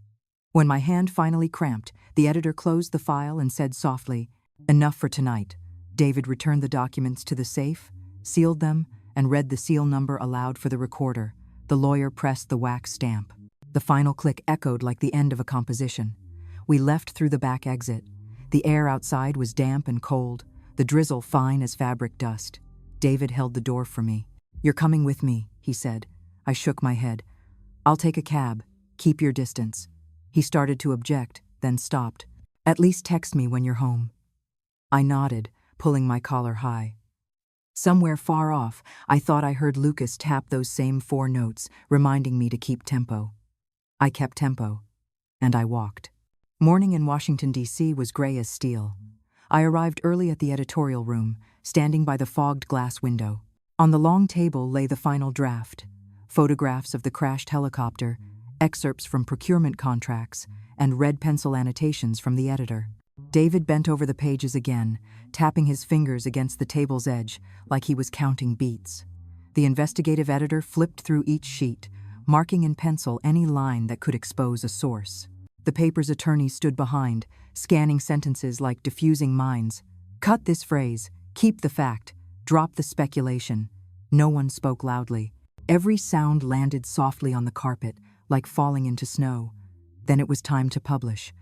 When my hand finally cramped, the editor closed the file and said softly, enough for tonight. David returned the documents to the safe, sealed them, and read the seal number aloud for the recorder. The lawyer pressed the wax stamp. The final click echoed like the end of a composition. We left through the back exit. The air outside was damp and cold, the drizzle fine as fabric dust. David held the door for me. You're coming with me, he said. I shook my head. I'll take a cab. Keep your distance. He started to object, then stopped. At least text me when you're home. I nodded, pulling my collar high. Somewhere far off, I thought I heard Lucas tap those same 4 notes, reminding me to keep tempo. I kept tempo, and I walked. Morning in Washington, D.C. was gray as steel. I arrived early at the editorial room, standing by the fogged glass window. On the long table lay the final draft, photographs of the crashed helicopter, excerpts from procurement contracts, and red pencil annotations from the editor. David bent over the pages again, tapping his fingers against the table's edge like he was counting beats. The investigative editor flipped through each sheet, marking in pencil any line that could expose a source. The paper's attorney stood behind, scanning sentences like diffusing mines. Cut this phrase, keep the fact, drop the speculation. No one spoke loudly. Every sound landed softly on the carpet, like falling into snow. Then it was time to publish.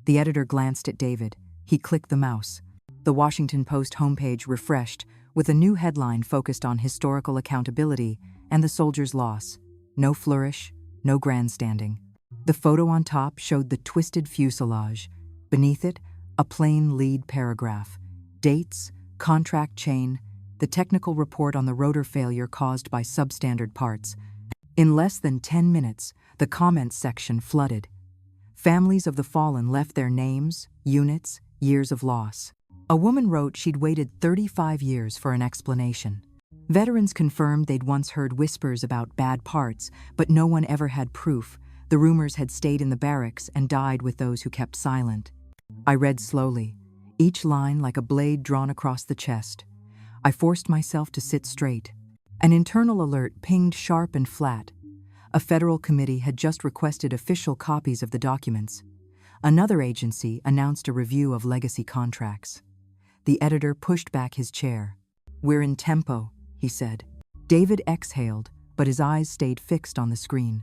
The editor glanced at David. He clicked the mouse. The Washington Post homepage refreshed, with a new headline focused on historical accountability and the soldiers' loss. No flourish, no grandstanding. The photo on top showed the twisted fuselage. Beneath it, a plain lead paragraph. Dates, contract chain, the technical report on the rotor failure caused by substandard parts. In less than 10 minutes, the comments section flooded. Families of the fallen left their names, units, years of loss. A woman wrote she'd waited 35 years for an explanation. Veterans confirmed they'd once heard whispers about bad parts, but no one ever had proof. The rumors had stayed in the barracks and died with those who kept silent. I read slowly, each line like a blade drawn across the chest. I forced myself to sit straight. An internal alert pinged sharp and flat. A federal committee had just requested official copies of the documents. Another agency announced a review of legacy contracts. The editor pushed back his chair. We're in tempo, he said. David exhaled, but his eyes stayed fixed on the screen.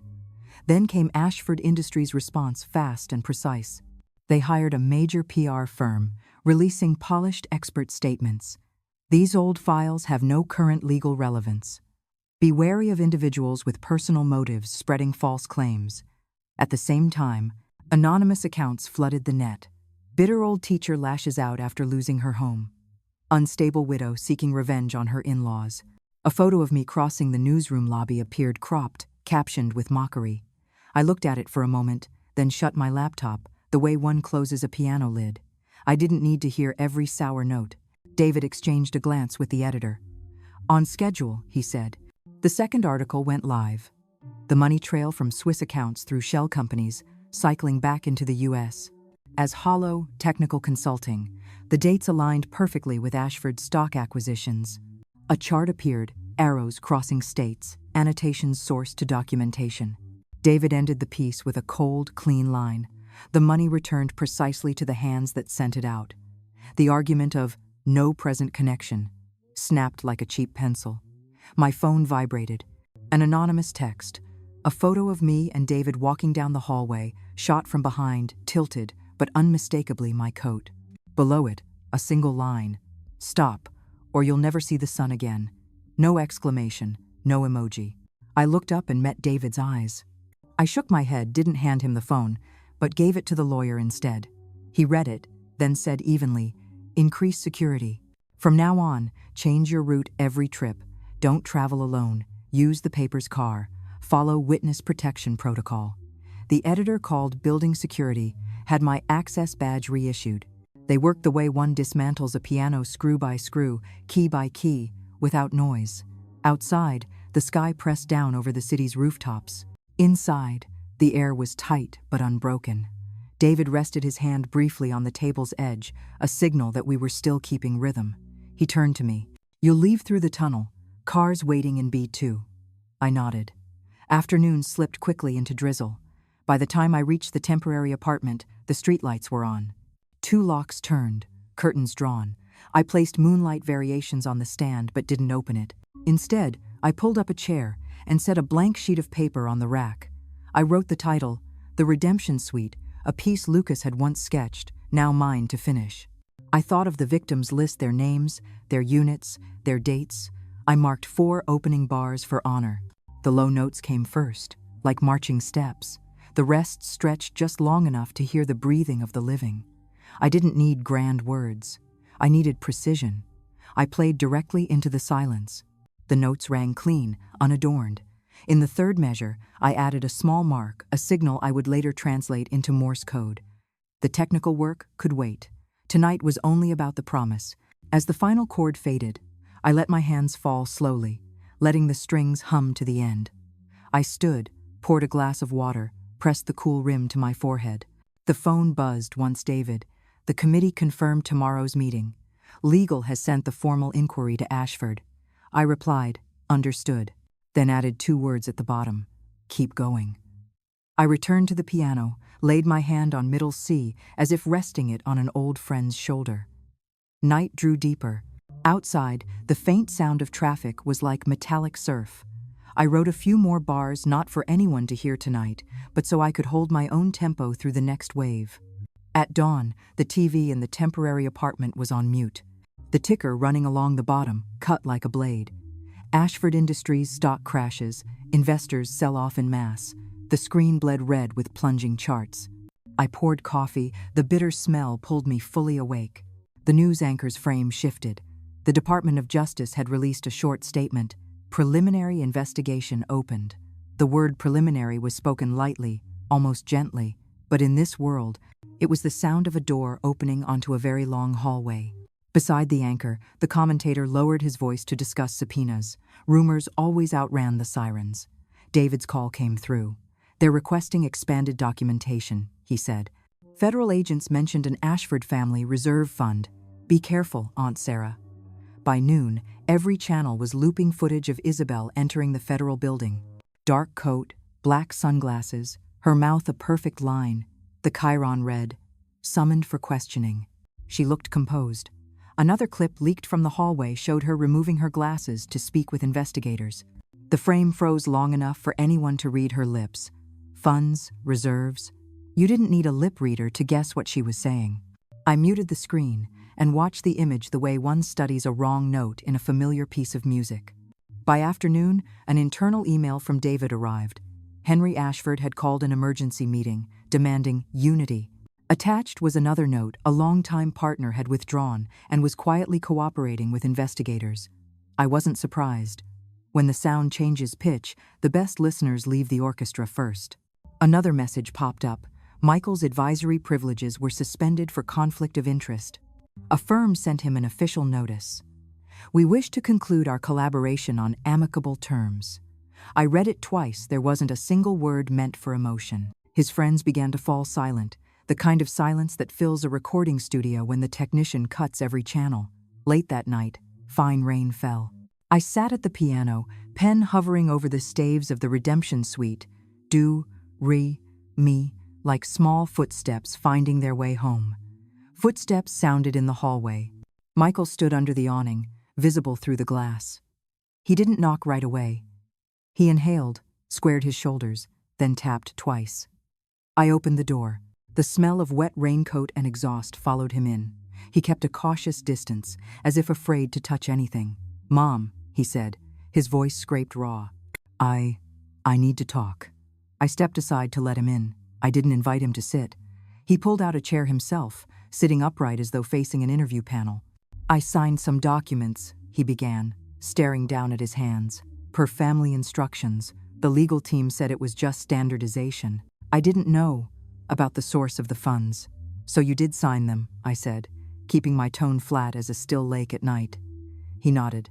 Then came Ashford Industries' response, fast and precise. They hired a major PR firm, releasing polished expert statements. These old files have no current legal relevance. Be wary of individuals with personal motives spreading false claims. At the same time, anonymous accounts flooded the net. Bitter old teacher lashes out after losing her home. Unstable widow seeking revenge on her in-laws. A photo of me crossing the newsroom lobby appeared cropped, captioned with mockery. I looked at it for a moment, then shut my laptop, the way one closes a piano lid. I didn't need to hear every sour note. David exchanged a glance with the editor. On schedule, he said. The second article went live. The money trail from Swiss accounts through shell companies, cycling back into the US. As hollow, technical consulting, the dates aligned perfectly with Ashford's stock acquisitions. A chart appeared, arrows crossing states, annotations sourced to documentation. David ended the piece with a cold, clean line. The money returned precisely to the hands that sent it out. The argument of no present connection snapped like a cheap pencil. My phone vibrated. An anonymous text. A photo of me and David walking down the hallway, shot from behind, tilted, but unmistakably my coat. Below it, a single line. Stop, or you'll never see the sun again. No exclamation, no emoji. I looked up and met David's eyes. I shook my head, didn't hand him the phone, but gave it to the lawyer instead. He read it, then said evenly, "Increase security. From now on, change your route every trip. Don't travel alone. Use the paper's car. Follow witness protection protocol." The editor called building security, had my access badge reissued. They worked the way one dismantles a piano screw by screw, key by key, without noise. Outside, the sky pressed down over the city's rooftops. Inside, the air was tight but unbroken. David rested his hand briefly on the table's edge, a signal that we were still keeping rhythm. He turned to me. "You'll leave through the tunnel. Cars waiting in B2. I nodded. Afternoon slipped quickly into drizzle. By the time I reached the temporary apartment, the streetlights were on. 2 locks turned, curtains drawn. I placed Moonlight Variations on the stand but didn't open it. Instead, I pulled up a chair and set a blank sheet of paper on the rack. I wrote the title, The Redemption Suite, a piece Lucas had once sketched, now mine to finish. I thought of the victims' list, their names, their units, their dates. I marked 4 opening bars for honor. The low notes came first, like marching steps. The rest stretched just long enough to hear the breathing of the living. I didn't need grand words. I needed precision. I played directly into the silence. The notes rang clean, unadorned. In the third measure, I added a small mark, a signal I would later translate into Morse code. The technical work could wait. Tonight was only about the promise. As the final chord faded, I let my hands fall slowly, letting the strings hum to the end. I stood, poured a glass of water, pressed the cool rim to my forehead. The phone buzzed once David. The committee confirmed tomorrow's meeting. Legal has sent the formal inquiry to Ashford. I replied, understood, then added 2 words at the bottom, keep going. I returned to the piano, laid my hand on middle C as if resting it on an old friend's shoulder. Night drew deeper. Outside, the faint sound of traffic was like metallic surf. I wrote a few more bars not for anyone to hear tonight, but so I could hold my own tempo through the next wave. At dawn, the TV in the temporary apartment was on mute. The ticker running along the bottom, cut like a blade. Ashford Industries stock crashes, investors sell off en masse. The screen bled red with plunging charts. I poured coffee, the bitter smell pulled me fully awake. The news anchor's frame shifted. The Department of Justice had released a short statement. Preliminary investigation opened. The word preliminary was spoken lightly, almost gently, but in this world, it was the sound of a door opening onto a very long hallway. Beside the anchor, the commentator lowered his voice to discuss subpoenas. Rumors always outran the sirens. David's call came through. They're requesting expanded documentation, he said. Federal agents mentioned an Ashford family reserve fund. Be careful, Aunt Sarah. By noon, every channel was looping footage of Isabel entering the federal building. Dark coat, black sunglasses, her mouth a perfect line. The chyron read, summoned for questioning. She looked composed. Another clip leaked from the hallway showed her removing her glasses to speak with investigators. The frame froze long enough for anyone to read her lips. Funds, reserves. You didn't need a lip reader to guess what she was saying. I muted the screen and watched the image the way one studies a wrong note in a familiar piece of music. By afternoon, an internal email from David arrived. Henry Ashford had called an emergency meeting, demanding unity. Attached was another note. A longtime partner had withdrawn and was quietly cooperating with investigators. I wasn't surprised. When the sound changes pitch, the best listeners leave the orchestra first. Another message popped up. Michael's advisory privileges were suspended for conflict of interest. A firm sent him an official notice. We wish to conclude our collaboration on amicable terms. I read it twice. There wasn't a single word meant for emotion. His friends began to fall silent, the kind of silence that fills a recording studio when the technician cuts every channel. Late that night, fine rain fell. I sat at the piano, pen hovering over the staves of the Redemption Suite, do, re, mi, like small footsteps finding their way home. Footsteps sounded in the hallway. Michael stood under the awning, visible through the glass. He didn't knock right away. He inhaled, squared his shoulders, then tapped twice. I opened the door. The smell of wet raincoat and exhaust followed him in. He kept a cautious distance, as if afraid to touch anything. "Mom," he said, his voice scraped raw. I need to talk." I stepped aside to let him in. I didn't invite him to sit. He pulled out a chair himself, sitting upright as though facing an interview panel. "I signed some documents," he began, staring down at his hands. "Per family instructions, the legal team said it was just standardization. I didn't know about the source of the funds." "So you did sign them," I said, keeping my tone flat as a still lake at night. He nodded.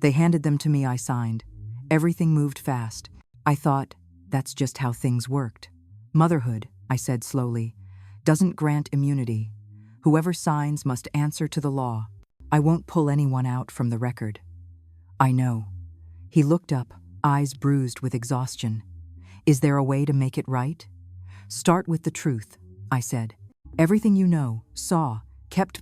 "They handed them to me. I signed. Everything moved fast. I thought that's just how things worked. Motherhood," I said slowly, "doesn't grant immunity. Whoever signs must answer to the law. I won't pull anyone out from the record." "I know." He looked up, eyes bruised with exhaustion. "Is there a way to make it right?" "Start with the truth," I said. "Everything you know, saw,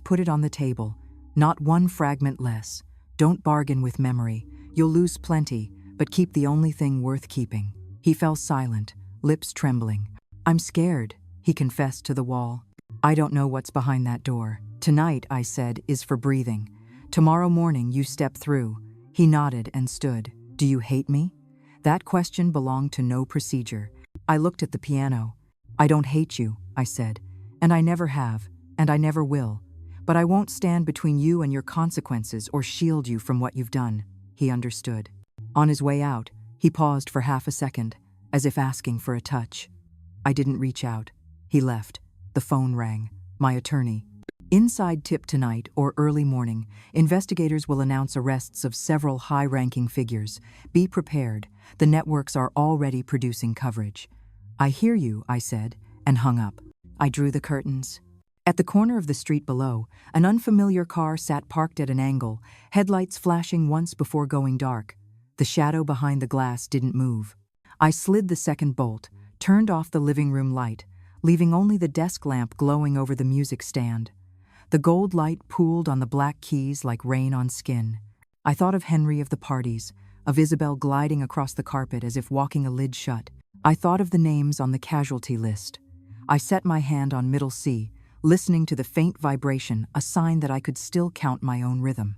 put it on the table. Not one fragment less. Don't bargain with memory. You'll lose plenty, but keep the only thing worth keeping." He fell silent, lips trembling. "I'm scared," he confessed to the wall. "I don't know what's behind that door. Tonight," I said, "is for breathing. Tomorrow morning you step through." He nodded and stood. "Do you hate me?" That question belonged to no procedure. I looked at the piano. "I don't hate you," I said, "and I never have, and I never will. But I won't stand between you and your consequences or shield you from what you've done." He understood. On his way out, he paused for half a second, as if asking for a touch. I didn't reach out. He left. The phone rang. My attorney. "Inside tip tonight or early morning, investigators will announce arrests of several high-ranking figures. Be prepared. The networks are already producing coverage." "I hear you," I said, and hung up. I drew the curtains. At the corner of the street below, an unfamiliar car sat parked at an angle, headlights flashing once before going dark. The shadow behind the glass didn't move. I slid the second bolt, turned off the living room light, leaving only the desk lamp glowing over the music stand. The gold light pooled on the black keys like rain on skin. I thought of Henry of the parties, of Isabel gliding across the carpet as if walking a lid shut. I thought of the names on the casualty list. I set my hand on middle C, listening to the faint vibration, a sign that I could still count my own rhythm.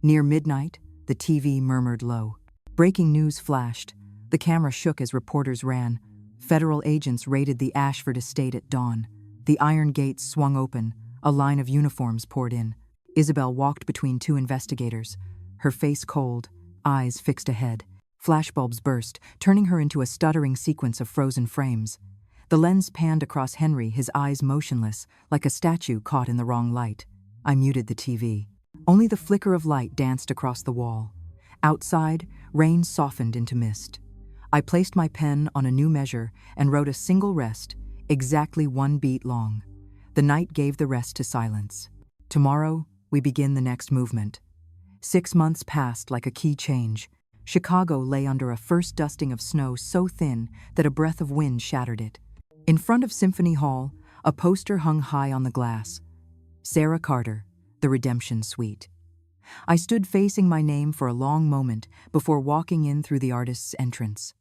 Near midnight, the TV murmured low. Breaking news flashed. The camera shook as reporters ran. Federal agents raided the Ashford estate at dawn. The iron gates swung open. A line of uniforms poured in. Isabel walked between two investigators, her face cold, eyes fixed ahead. Flashbulbs burst, turning her into a stuttering sequence of frozen frames. The lens panned across Henry, his eyes motionless, like a statue caught in the wrong light. I muted the TV. Only the flicker of light danced across the wall. Outside, rain softened into mist. I placed my pen on a new measure and wrote a single rest, exactly 1 beat long. The night gave the rest to silence. Tomorrow, we begin the next movement. 6 months passed like a key change. Chicago lay under a first dusting of snow so thin that a breath of wind shattered it. In front of Symphony Hall, a poster hung high on the glass. Sarah Carter, The Redemption Suite. I stood facing my name for a long moment before walking in through the artist's entrance.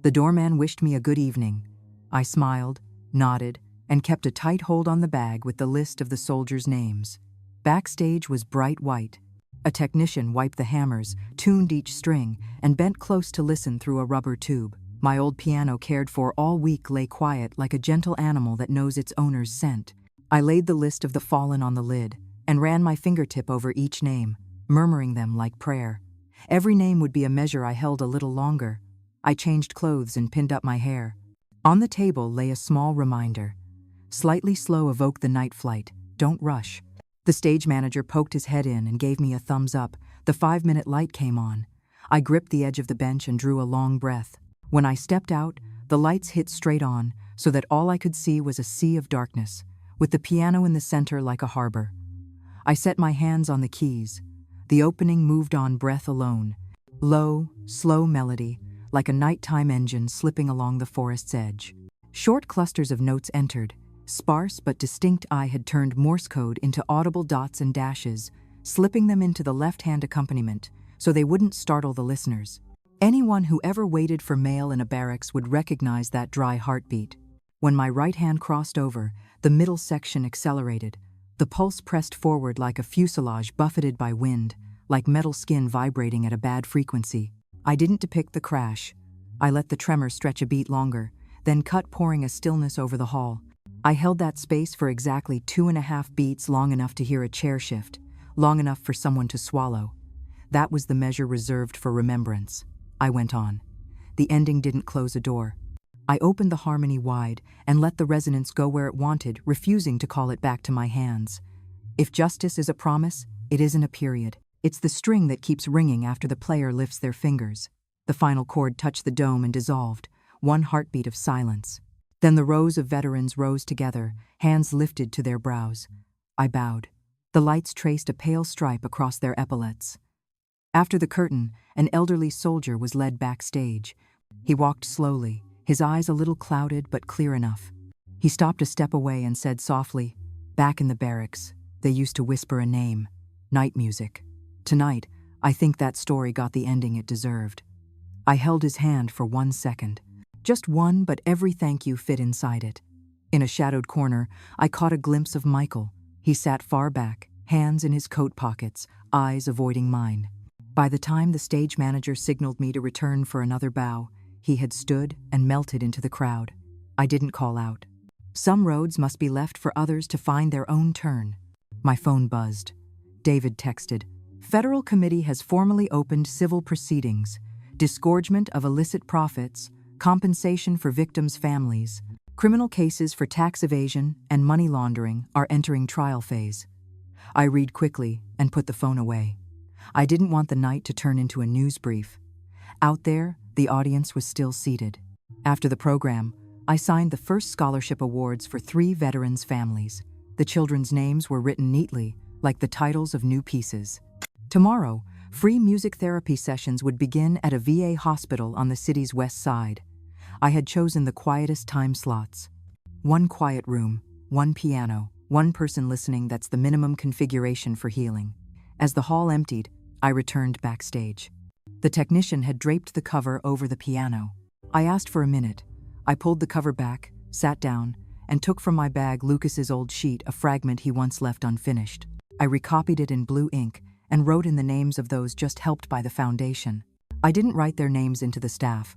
The doorman wished me a good evening. I smiled, nodded, and kept a tight hold on the bag with the list of the soldiers' names. Backstage was bright white. A technician wiped the hammers, tuned each string, and bent close to listen through a rubber tube. My old piano, cared for all week, lay quiet like a gentle animal that knows its owner's scent. I laid the list of the fallen on the lid and ran my fingertip over each name, murmuring them like prayer. Every name would be a measure I held a little longer. I changed clothes and pinned up my hair. On the table lay a small reminder. Slightly slow evoked the night flight. Don't rush. The stage manager poked his head in and gave me a thumbs up. The 5-minute light came on. I gripped the edge of the bench and drew a long breath. When I stepped out, the lights hit straight on, so that all I could see was a sea of darkness, with the piano in the center like a harbor. I set my hands on the keys. The opening moved on breath alone. Low, slow melody, like a nighttime engine slipping along the forest's edge. Short clusters of notes entered. Sparse but distinct. I had turned Morse code into audible dots and dashes, slipping them into the left-hand accompaniment so they wouldn't startle the listeners. Anyone who ever waited for mail in a barracks would recognize that dry heartbeat. When my right hand crossed over, the middle section accelerated. The pulse pressed forward like a fuselage buffeted by wind, like metal skin vibrating at a bad frequency. I didn't depict the crash. I let the tremor stretch a beat longer, then cut, pouring a stillness over the hall. I held that space for exactly 2.5 beats, long enough to hear a chair shift, long enough for someone to swallow. That was the measure reserved for remembrance. I went on. The ending didn't close a door. I opened the harmony wide and let the resonance go where it wanted, refusing to call it back to my hands. If justice is a promise, it isn't a period. It's the string that keeps ringing after the player lifts their fingers. The final chord touched the dome and dissolved, one heartbeat of silence. Then the rows of veterans rose together, hands lifted to their brows. I bowed. The lights traced a pale stripe across their epaulets. After the curtain, an elderly soldier was led backstage. He walked slowly, his eyes a little clouded but clear enough. He stopped a step away and said softly, "Back in the barracks, they used to whisper a name, night music. Tonight, I think that story got the ending it deserved." I held his hand for 1 second. Just one, but every thank you fit inside it. In a shadowed corner, I caught a glimpse of Michael. He sat far back, hands in his coat pockets, eyes avoiding mine. By the time the stage manager signaled me to return for another bow, he had stood and melted into the crowd. I didn't call out. Some roads must be left for others to find their own turn. My phone buzzed. David texted, "Federal committee has formally opened civil proceedings. Disgorgement of illicit profits, compensation for victims' families, criminal cases for tax evasion and money laundering are entering trial phase." I read quickly and put the phone away. I didn't want the night to turn into a news brief. Out there, the audience was still seated. After the program, I signed the first scholarship awards for 3 veterans' families. The children's names were written neatly, like the titles of new pieces. Tomorrow, free music therapy sessions would begin at a VA hospital on the city's west side. I had chosen the quietest time slots. 1 quiet room, 1 piano, 1 person listening. That's the minimum configuration for healing. As the hall emptied, I returned backstage. The technician had draped the cover over the piano. I asked for a minute. I pulled the cover back, sat down, and took from my bag Lucas's old sheet, a fragment he once left unfinished. I recopied it in blue ink and wrote in the names of those just helped by the foundation. I didn't write their names into the staff.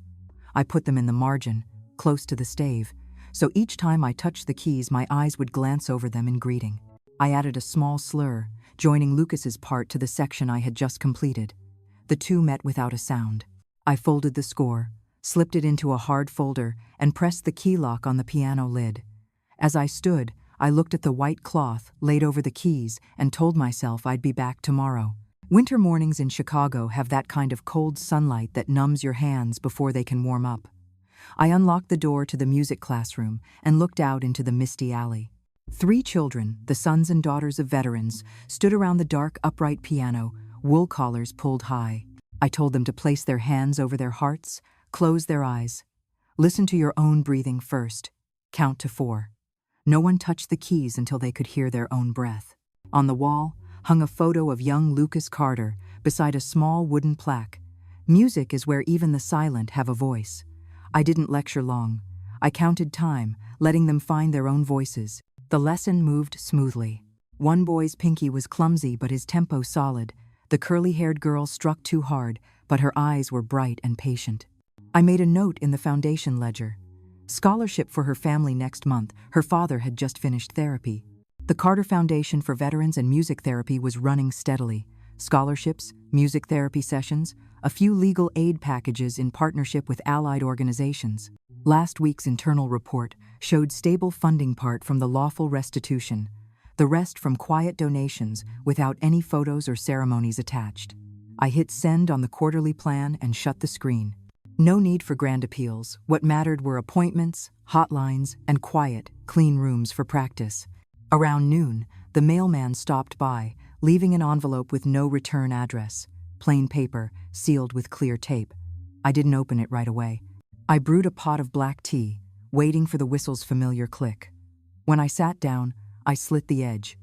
I put them in the margin, close to the stave, so each time I touched the keys my eyes would glance over them in greeting. I added a small slur, joining Lucas's part to the section I had just completed. The two met without a sound. I folded the score, slipped it into a hard folder, and pressed the key lock on the piano lid. As I stood, I looked at the white cloth laid over the keys and told myself I'd be back tomorrow. Winter mornings in Chicago have that kind of cold sunlight that numbs your hands before they can warm up. I unlocked the door to the music classroom and looked out into the misty alley. 3 children, the sons and daughters of veterans, stood around the dark, upright piano, wool collars pulled high. I told them to place their hands over their hearts, close their eyes. Listen to your own breathing first. Count to 4. No one touched the keys until they could hear their own breath. On the wall hung a photo of young Lucas Carter beside a small wooden plaque. Music is where even the silent have a voice. I didn't lecture long. I counted time, letting them find their own voices. The lesson moved smoothly. One boy's pinky was clumsy but his tempo solid. The curly-haired girl struck too hard, but her eyes were bright and patient. I made a note in the foundation ledger. Scholarship for her family next month. Her father had just finished therapy. The Carter Foundation for Veterans and Music Therapy was running steadily. Scholarships, music therapy sessions, a few legal aid packages in partnership with allied organizations. Last week's internal report showed stable funding part from the lawful restitution, the rest from quiet donations without any photos or ceremonies attached. I hit send on the quarterly plan and shut the screen. No need for grand appeals. What mattered were appointments, hotlines, and quiet, clean rooms for practice. Around noon, the mailman stopped by, leaving an envelope with no return address, plain paper, sealed with clear tape. I didn't open it right away. I brewed a pot of black tea, waiting for the whistle's familiar click. When I sat down, I slit the edge.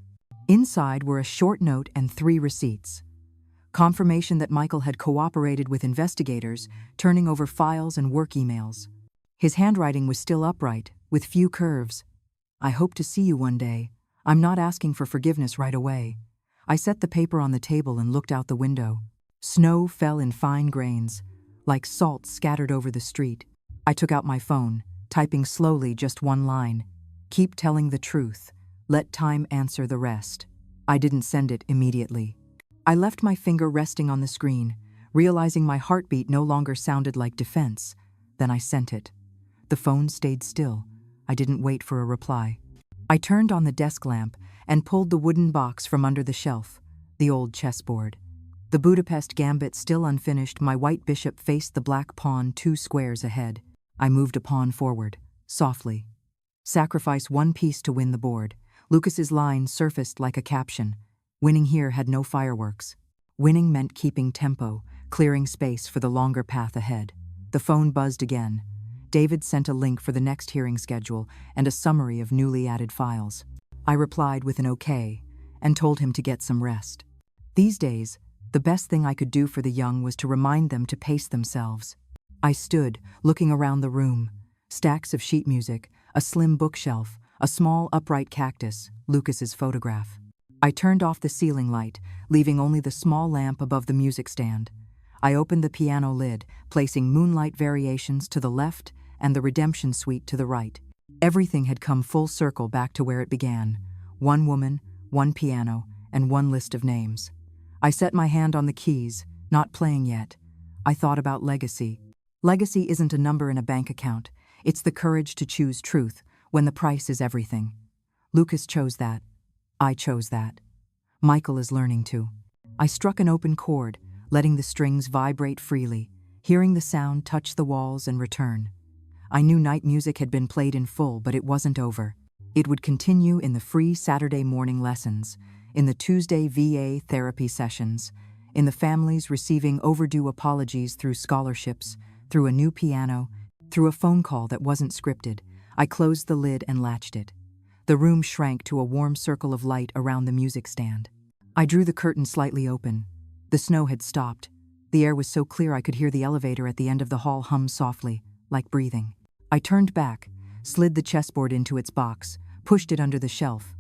Inside were a short note and 3 receipts. Confirmation that Michael had cooperated with investigators, turning over files and work emails. His handwriting was still upright, with few curves. I hope to see you one day. I'm not asking for forgiveness right away. I set the paper on the table and looked out the window. Snow fell in fine grains, like salt scattered over the street. I took out my phone, typing slowly just one line. Keep telling the truth. Let time answer the rest. I didn't send it immediately. I left my finger resting on the screen, realizing my heartbeat no longer sounded like defense. Then I sent it. The phone stayed still. I didn't wait for a reply. I turned on the desk lamp and pulled the wooden box from under the shelf, the old chessboard. The Budapest gambit still unfinished, my white bishop faced the black pawn 2 squares ahead. I moved a pawn forward, softly. Sacrifice 1 piece to win the board. Lucas's line surfaced like a caption. Winning here had no fireworks. Winning meant keeping tempo, clearing space for the longer path ahead. The phone buzzed again. David sent a link for the next hearing schedule and a summary of newly added files. I replied with an okay and told him to get some rest. These days, the best thing I could do for the young was to remind them to pace themselves. I stood, looking around the room. Stacks of sheet music, a slim bookshelf, a small upright cactus, Lucas's photograph. I turned off the ceiling light, leaving only the small lamp above the music stand. I opened the piano lid, placing Moonlight Variations to the left and the Redemption Suite to the right. Everything had come full circle back to where it began. 1 woman, 1 piano, and 1 list of names. I set my hand on the keys, not playing yet. I thought about legacy. Legacy isn't a number in a bank account. It's the courage to choose truth when the price is everything. Lucas chose that. I chose that. Michael is learning to. I struck an open chord, letting the strings vibrate freely, hearing the sound touch the walls and return. I knew night music had been played in full, but it wasn't over. It would continue in the free Saturday morning lessons, in the Tuesday VA therapy sessions, in the families receiving overdue apologies through scholarships, through a new piano, through a phone call that wasn't scripted. I closed the lid and latched it. The room shrank to a warm circle of light around the music stand. I drew the curtain slightly open. The snow had stopped. The air was so clear I could hear the elevator at the end of the hall hum softly, like breathing. I turned back, slid the chessboard into its box, pushed it under the shelf.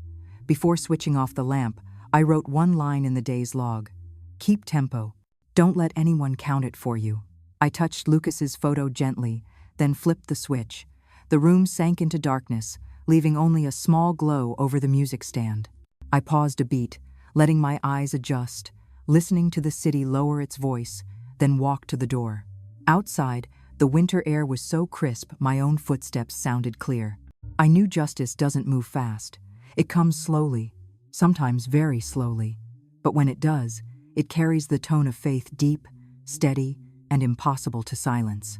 Before switching off the lamp, I wrote 1 line in the day's log. Keep tempo. Don't let anyone count it for you. I touched Lucas's photo gently, then flipped the switch. The room sank into darkness, leaving only a small glow over the music stand. I paused a beat, letting my eyes adjust, listening to the city lower its voice, then walked to the door. Outside, the winter air was so crisp my own footsteps sounded clear. I knew justice doesn't move fast. It comes slowly, sometimes very slowly. But when it does, it carries the tone of faith deep, steady, and impossible to silence.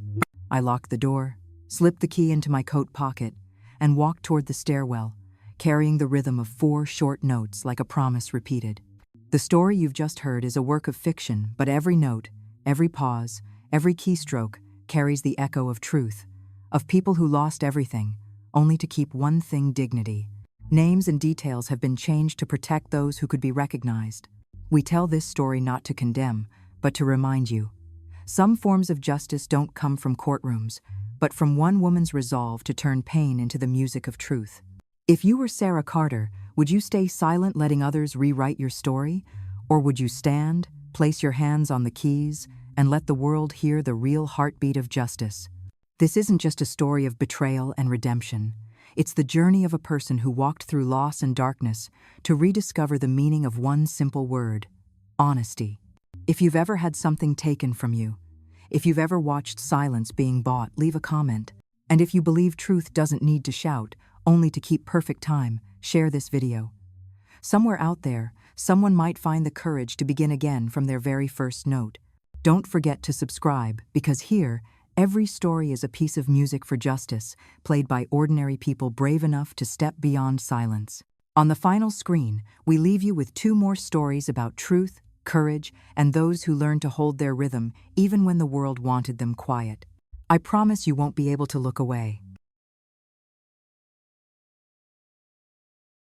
I locked the door, slipped the key into my coat pocket, and walked toward the stairwell, carrying the rhythm of 4 short notes like a promise repeated. The story you've just heard is a work of fiction, but every note, every pause, every keystroke carries the echo of truth, of people who lost everything, only to keep one thing: dignity. Names and details have been changed to protect those who could be recognized. We tell this story not to condemn, but to remind you. Some forms of justice don't come from courtrooms, but from one woman's resolve to turn pain into the music of truth. If you were Sarah Carter, would you stay silent letting others rewrite your story? Or would you stand, place your hands on the keys, and let the world hear the real heartbeat of justice? This isn't just a story of betrayal and redemption. It's the journey of a person who walked through loss and darkness to rediscover the meaning of one simple word: honesty. If you've ever had something taken from you, if you've ever watched silence being bought, leave a comment. And if you believe truth doesn't need to shout, only to keep perfect time, share this video. Somewhere out there, someone might find the courage to begin again from their very first note. Don't forget to subscribe, because here, every story is a piece of music for justice, played by ordinary people brave enough to step beyond silence. On the final screen, we leave you with 2 more stories about truth, courage, and those who learned to hold their rhythm even when the world wanted them quiet. I promise you won't be able to look away.